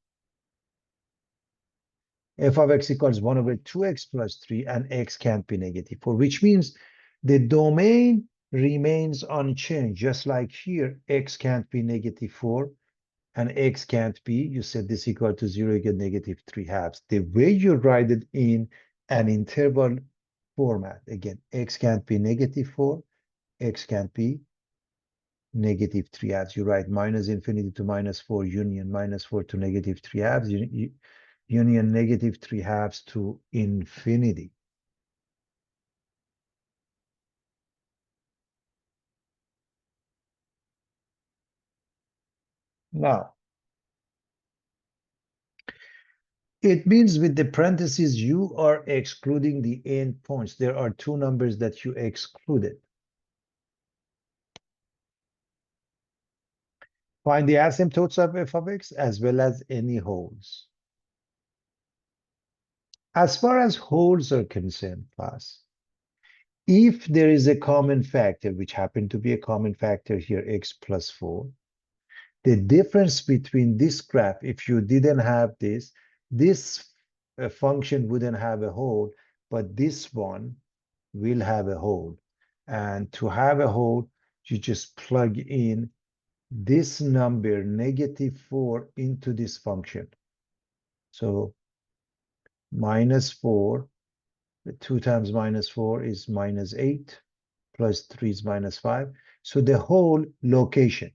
f of x equals 1 over 2x plus 3, and x can't be negative 4, which means the domain remains unchanged. Just like here, x can't be negative 4, and x can't be, you set this equal to 0, you get negative 3 halves. The way you write it in an interval format, again, x can't be negative 4, x can't be negative 3 halves. You write minus infinity to minus 4 union minus 4 to negative 3 halves. Union negative 3 halves to infinity. Now, it means with the parentheses, you are excluding the endpoints. There are two numbers that you excluded. Find the asymptotes of f of x as well as any holes. As far as holes are concerned, class, if there is a common factor, which happened to be a common factor here, x plus 4, the difference between this graph, if you didn't have this function wouldn't have a hole, but this one will have a hole. And to have a hole, you just plug in this number, negative 4, into this function. So minus 4, 2 times minus 4 is minus 8, plus 3 is minus 5. So the whole location,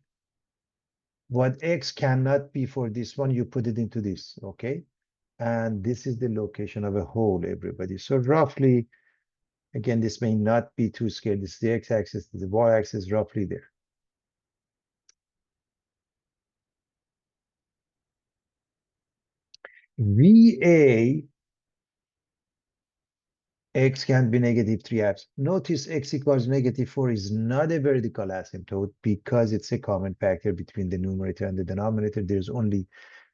what x cannot be for this one, you put it into this, okay? And this is the location of a hole, everybody. So roughly, again, this may not be too scale. This is the x-axis, the y-axis, roughly there. VA, x can be negative 3 halves. Notice x equals negative 4 is not a vertical asymptote because it's a common factor between the numerator and the denominator. There's only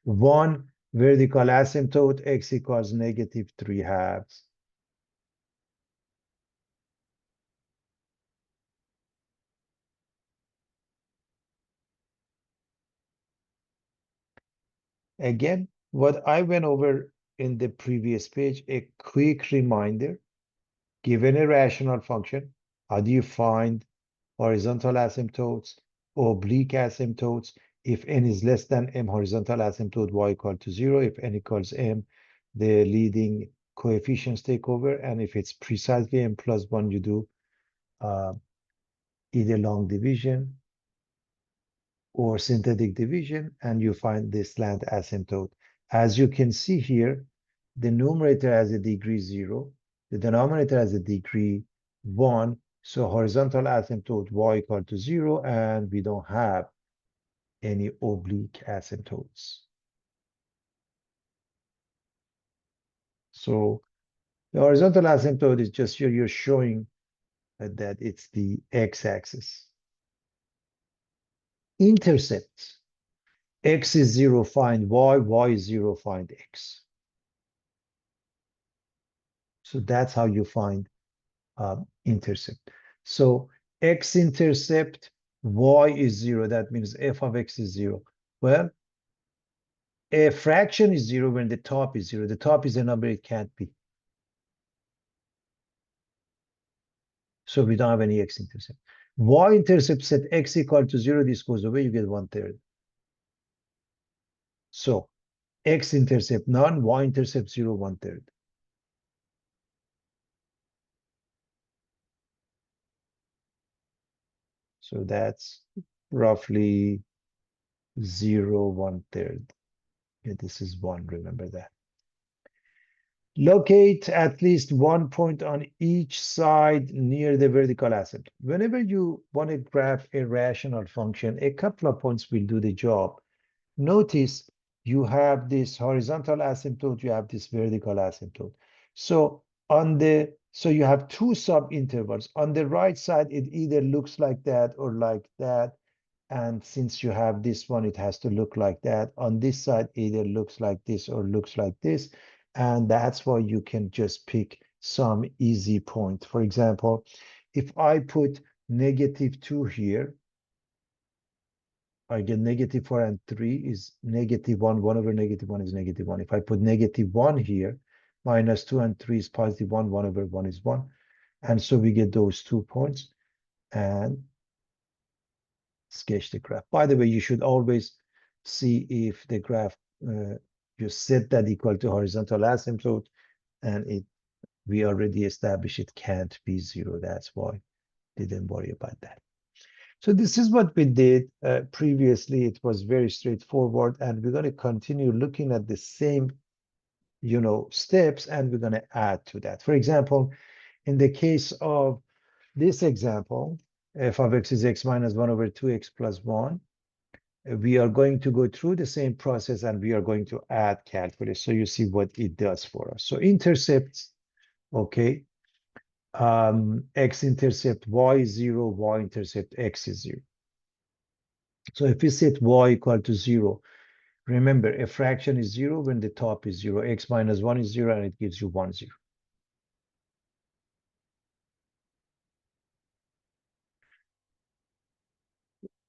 one vertical asymptote, x equals negative 3 halves. Again, what I went over in the previous page, a quick reminder, given a rational function, how do you find horizontal asymptotes, oblique asymptotes? If n is less than m, horizontal asymptote y equal to 0. If n equals m, the leading coefficients take over. And if it's precisely m plus 1, you do either long division or synthetic division, and you find the slant asymptote. As you can see here, the numerator has a degree 0, the denominator has a degree 1, so horizontal asymptote y equal to 0, and we don't have any oblique asymptotes. So the horizontal asymptote is just here, you're showing that it's the x-axis. Intercepts. X is 0, find y, y is 0, find x. So that's how you find intercept. So x-intercept, y is 0. That means f of x is 0. Well, a fraction is 0 when the top is 0. The top is a number it can't be. So we don't have any x-intercept. Y-intercept set x equal to 0. This goes away, you get 1/3. So x-intercept none, y-intercept 0, 1/3. So that's roughly 0, 1/3. Yeah, this is 1, remember that. Locate at least one point on each side near the vertical asymptote. Whenever you want to graph a rational function, a couple of points will do the job. Notice you have this horizontal asymptote, you have this vertical asymptote. So you have two sub-intervals. On the right side, it either looks like that or like that. And since you have this one, it has to look like that. On this side, either looks like this or looks like this. And that's why you can just pick some easy point. For example, if I put -2 here, I get -4 and 3 is -1. 1 over -1 is -1. If I put -1 here, -2 and 3 is +1. 1 over 1 is 1. And so we get those 2 points and sketch the graph. By the way, you should always see if the graph, you set that equal to horizontal asymptote, and we already established it can't be 0. That's why didn't worry about that. So this is what we did previously. It was very straightforward, and we're going to continue looking at the same, steps, and we're going to add to that. For example, in the case of this example, f of x is x minus 1 over 2x plus 1, we are going to go through the same process, and we are going to add calculus. So you see what it does for us. So intercepts, okay, x-intercept y is 0, y-intercept x is 0. So if we set y equal to 0, remember a fraction is 0 when the top is 0. X minus 1 is 0, and it gives you 1, 0.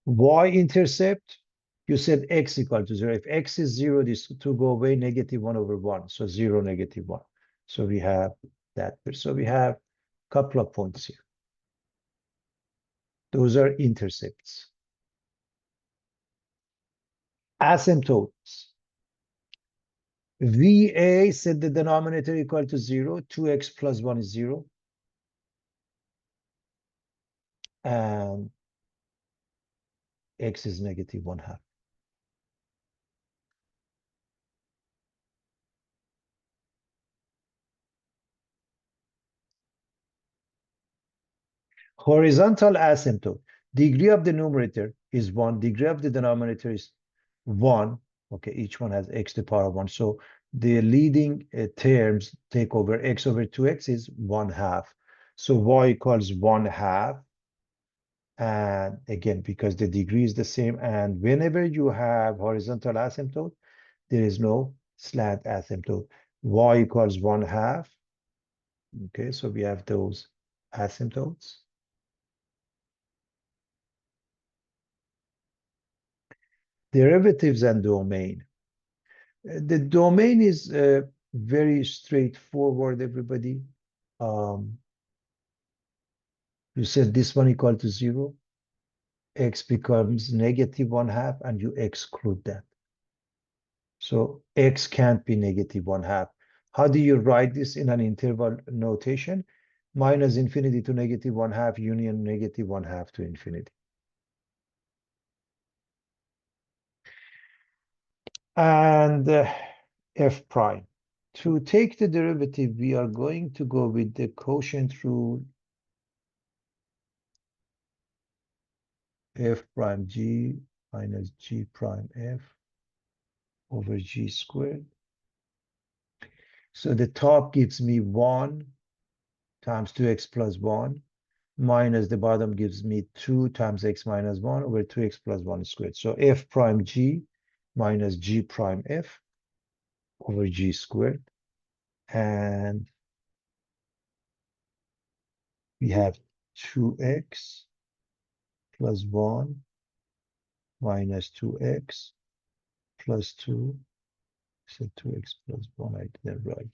Y-intercept, you set x equal to 0. If x is 0, this to go away, -1 over 1. So 0, -1. So we have that. So we have a couple of points here. Those are intercepts. Asymptotes. VA set the denominator equal to 0. 2x plus 1 is 0. And x is -1/2. Horizontal asymptote. Degree of the numerator is 1. Degree of the denominator is 1. Okay, each one has x to the power 1. So the leading terms take over. X over 2x is 1/2. So y equals 1/2. And again, because the degree is the same, and whenever you have horizontal asymptote, there is no slant asymptote. Y equals 1/2. Okay, so we have those asymptotes. Derivatives and domain. The domain is very straightforward, everybody. You said this one equal to 0. X becomes -1/2, and you exclude that. So x can't be -1/2. How do you write this in an interval notation? -infinity to -1/2 union -1/2 to infinity. And f prime. To take the derivative, we are going to go with the quotient rule. F prime g minus g prime f over g squared. So the top gives me 1 times 2x plus 1 minus the bottom gives me 2 times x minus 1 over 2x plus 1 squared. So f prime g minus g prime f over g squared. And we have 2x plus 1 minus 2x plus 2. So 2x plus 1, I did that right.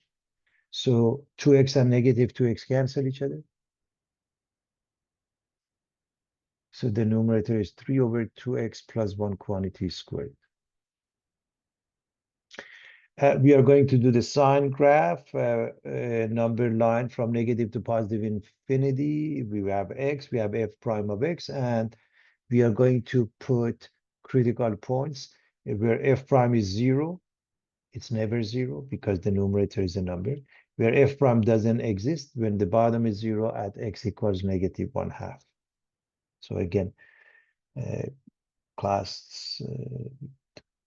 So 2x and -2x cancel each other. So the numerator is 3 over 2x plus 1 quantity squared. We are going to do the sine graph, number line from negative to positive infinity. We have x, we have f prime of x, and we are going to put critical points where f prime is 0. It's never 0 because the numerator is a number. Where f prime doesn't exist, when the bottom is 0 at x equals -1/2. So again, class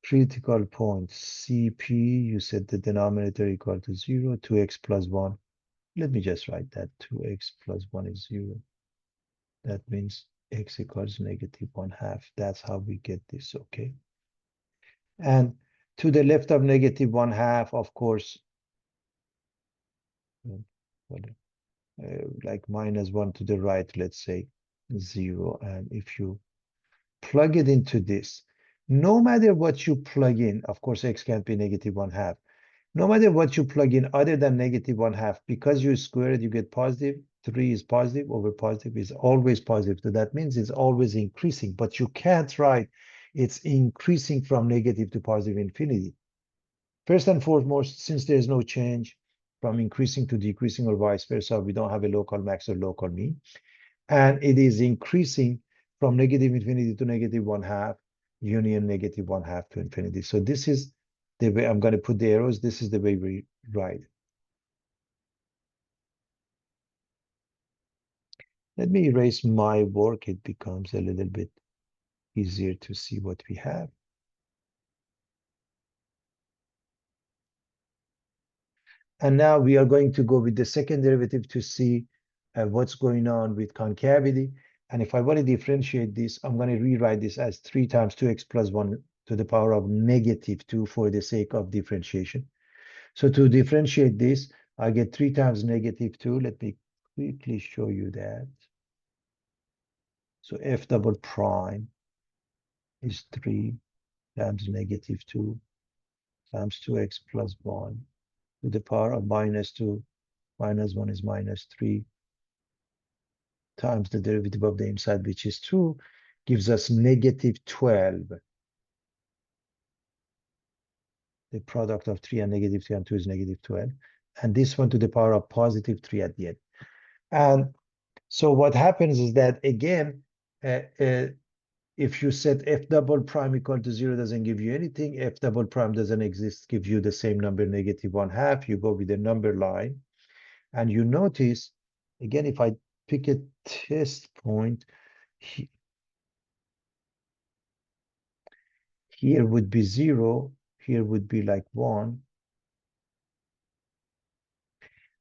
critical point, CP, you said the denominator equal to 0, 2x plus 1. Let me just write that 2x plus 1 is 0. That means x equals -1/2. That's how we get this, okay? And to the left of -1/2, of course, like -1 to the right, let's say 0. And if you plug it into this, no matter what you plug in, of course, x can't be -1/2. No matter what you plug in other than -1/2, because you square it, you get positive. 3 is positive over positive is always positive. So that means it's always increasing, but you can't write it's increasing from negative to positive infinity. First and foremost, since there's no change from increasing to decreasing or vice versa, we don't have a local max or local mean. And it is increasing from -infinity to -1/2, union -1/2 to infinity. So this is the way I'm going to put the arrows. This is the way we write. Let me erase my work. It becomes a little bit easier to see what we have. And now we are going to go with the second derivative to see what's going on with concavity. And if I want to differentiate this, I'm going to rewrite this as 3 times 2x plus 1 to the power of -2 for the sake of differentiation. So to differentiate this, I get 3 times -2. Let me quickly show you that. So f double prime is 3 times -2 times 2x plus 1 to the power of -2. -1 is -3 times the derivative of the inside, which is 2, gives us -12. The product of 3 and -3 and 2 is -12. And this one to the power of +3 at the end. And so what happens is that, again, if you set f double prime equal to 0, doesn't give you anything. F double prime doesn't exist, gives you the same number, -1/2. You go with the number line. And you notice, again, if I pick a test point, here would be 0, here would be like 1.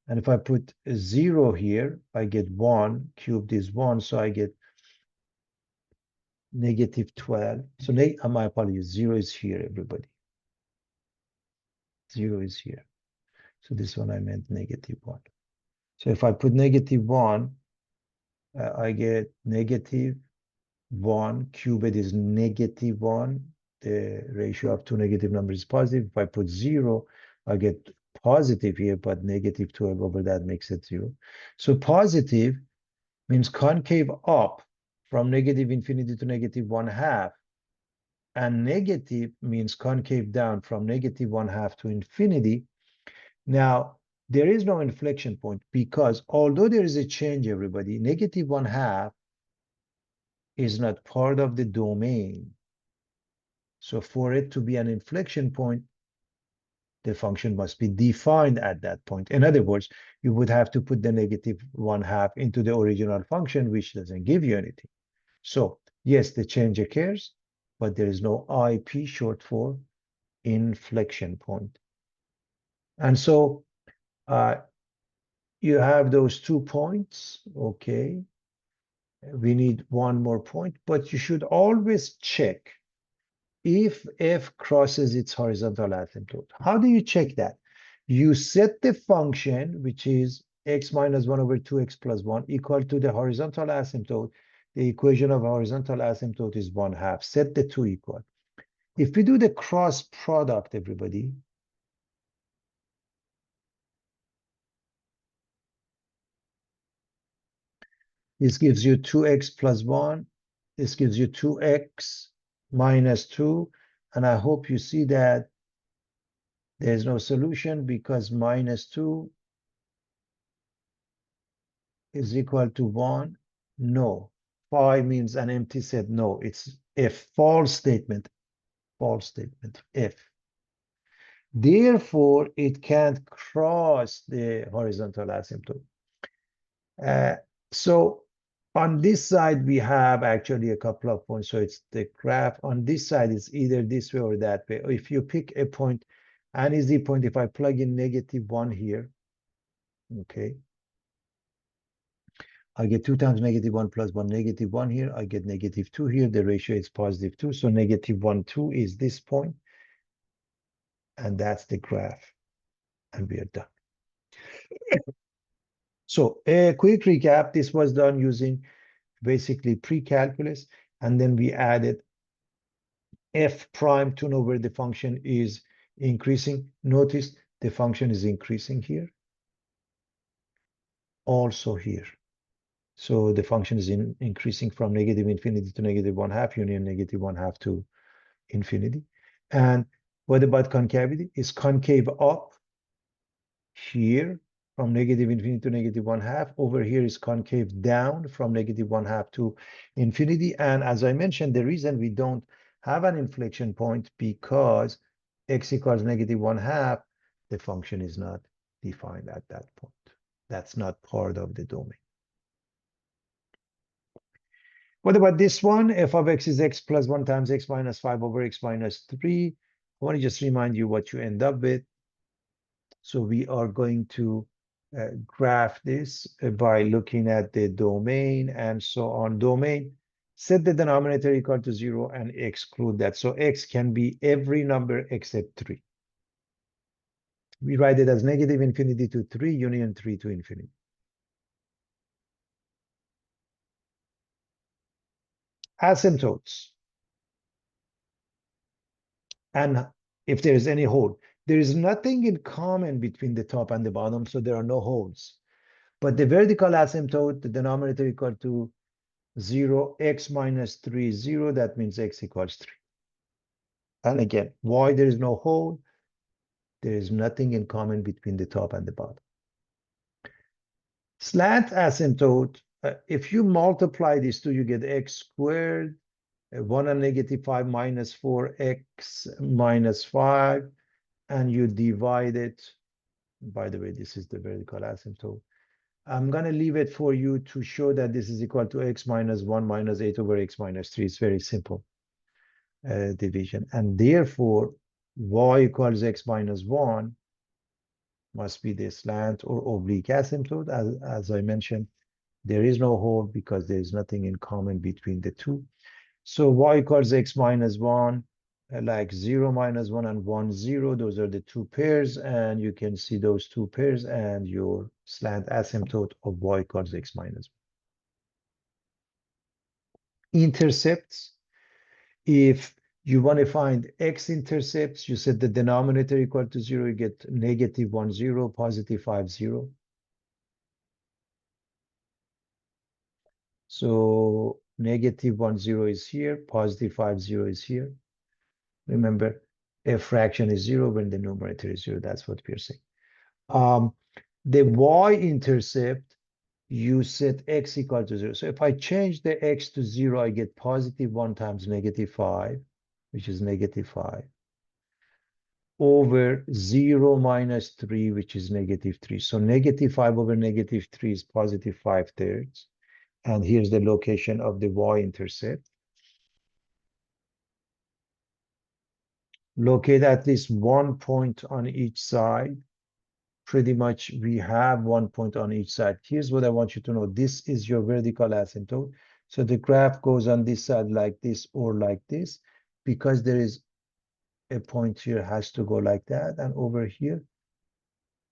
And if I put a 0 here, I get 1, cubed is 1, so I get -12. So my apologies, 0 is here, everybody. 0 is here. So this one I meant -1. So if I put -1, I get -1, cubed is -1. The ratio of two negative numbers is positive. If I put 0, I get positive here, but -12 over that makes it 0. So positive means concave up from -infinity to -1/2. And negative means concave down from -1/2 to infinity. Now, there is no inflection point because although there is a change, everybody, -1/2 is not part of the domain. So for it to be an inflection point, the function must be defined at that point. In other words, you would have to put the -1/2 into the original function, which doesn't give you anything. So yes, the change occurs, but there is no IP, short for inflection point. And so you have those 2 points, okay? We need one more point, but you should always check if f crosses its horizontal asymptote. How do you check that? You set the function, which is x minus 1 over 2x plus 1 equal to the horizontal asymptote. The equation of horizontal asymptote is 1/2. Set the two equal. If we do the cross product, everybody, this gives you 2x plus 1. This gives you 2x minus 2. And I hope you see that there's no solution because -2 is equal to 1. No. Phi means an empty set. No, it's a false statement. False statement. If. Therefore, it can't cross the horizontal asymptote. So On this side, we have actually a couple of points. So it's the graph. On this side, it's either this way or that way. If you pick a point, an easy point, if I plug in -1 here, okay, I get 2 times -1 plus 1, -1 here. I get -2 here. The ratio is +2. So -1, 2 is this point. And that's the graph. And we are done. So a quick recap. This was done using basically pre-calculus. And then we added f prime to know where the function is increasing. Notice the function is increasing here. Also here. So the function is increasing from -∞ to -1/2, union -1/2 to infinity. And what about concavity? Is concave up here from -∞ to -1/2. Over here is concave down from -1/2 to infinity. And as I mentioned, the reason we don't have an inflection point because x equals -1/2, the function is not defined at that point. That's not part of the domain. What about this one? F of x is x plus 1 times x minus 5 over x minus 3. I want to just remind you what you end up with. So we are going to graph this by looking at the domain and so on. Domain, set the denominator equal to 0 and exclude that. So x can be every number except 3. We write it as -∞ to 3, union 3 to infinity. Asymptotes. And if there is any hole, there is nothing in common between the top and the bottom, so there are no holes. But the vertical asymptote, the denominator equal to 0, x minus 3 is 0, that means x equals 3. And again, why there is no hole? There is nothing in common between the top and the bottom. Slant asymptote, if you multiply these two, you get x squared, 1 and -5 minus 4x minus 5, and you divide it. By the way, this is the vertical asymptote. I'm going to leave it for you to show that this is equal to x minus 1 minus 8 over x minus 3. It's very simple division. And therefore, y equals x minus 1 must be the slant or oblique asymptote. As I mentioned, there is no hole because there is nothing in common between the two. So y equals x minus 1, like 0 minus 1 and 1, 0. Those are the two pairs. And you can see those two pairs and your slant asymptote of y equals x minus 1. Intercepts. If you want to find x-intercepts, you set the denominator equal to 0, you get -1, 0, positive 5, 0. So -1, 0 is here, positive 5, 0 is here. Remember, a fraction is 0 when the numerator is 0. That's what we're saying. The y-intercept, you set x equal to 0. So if I change the x to 0, I get positive 1 times -5, which is -5, over 0 minus 3, which is -3. So -5 over -3 is positive 5/3. And here's the location of the y-intercept. Locate at least 1 point on each side. Pretty much we have 1 point on each side. Here's what I want you to know. This is your vertical asymptote. So the graph goes on this side like this or like this. Because there is a point here, has to go like that. And over here,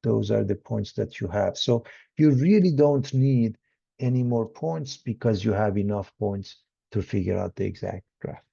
those are the points that you have. So you really don't need any more points because you have enough points to figure out the exact graph.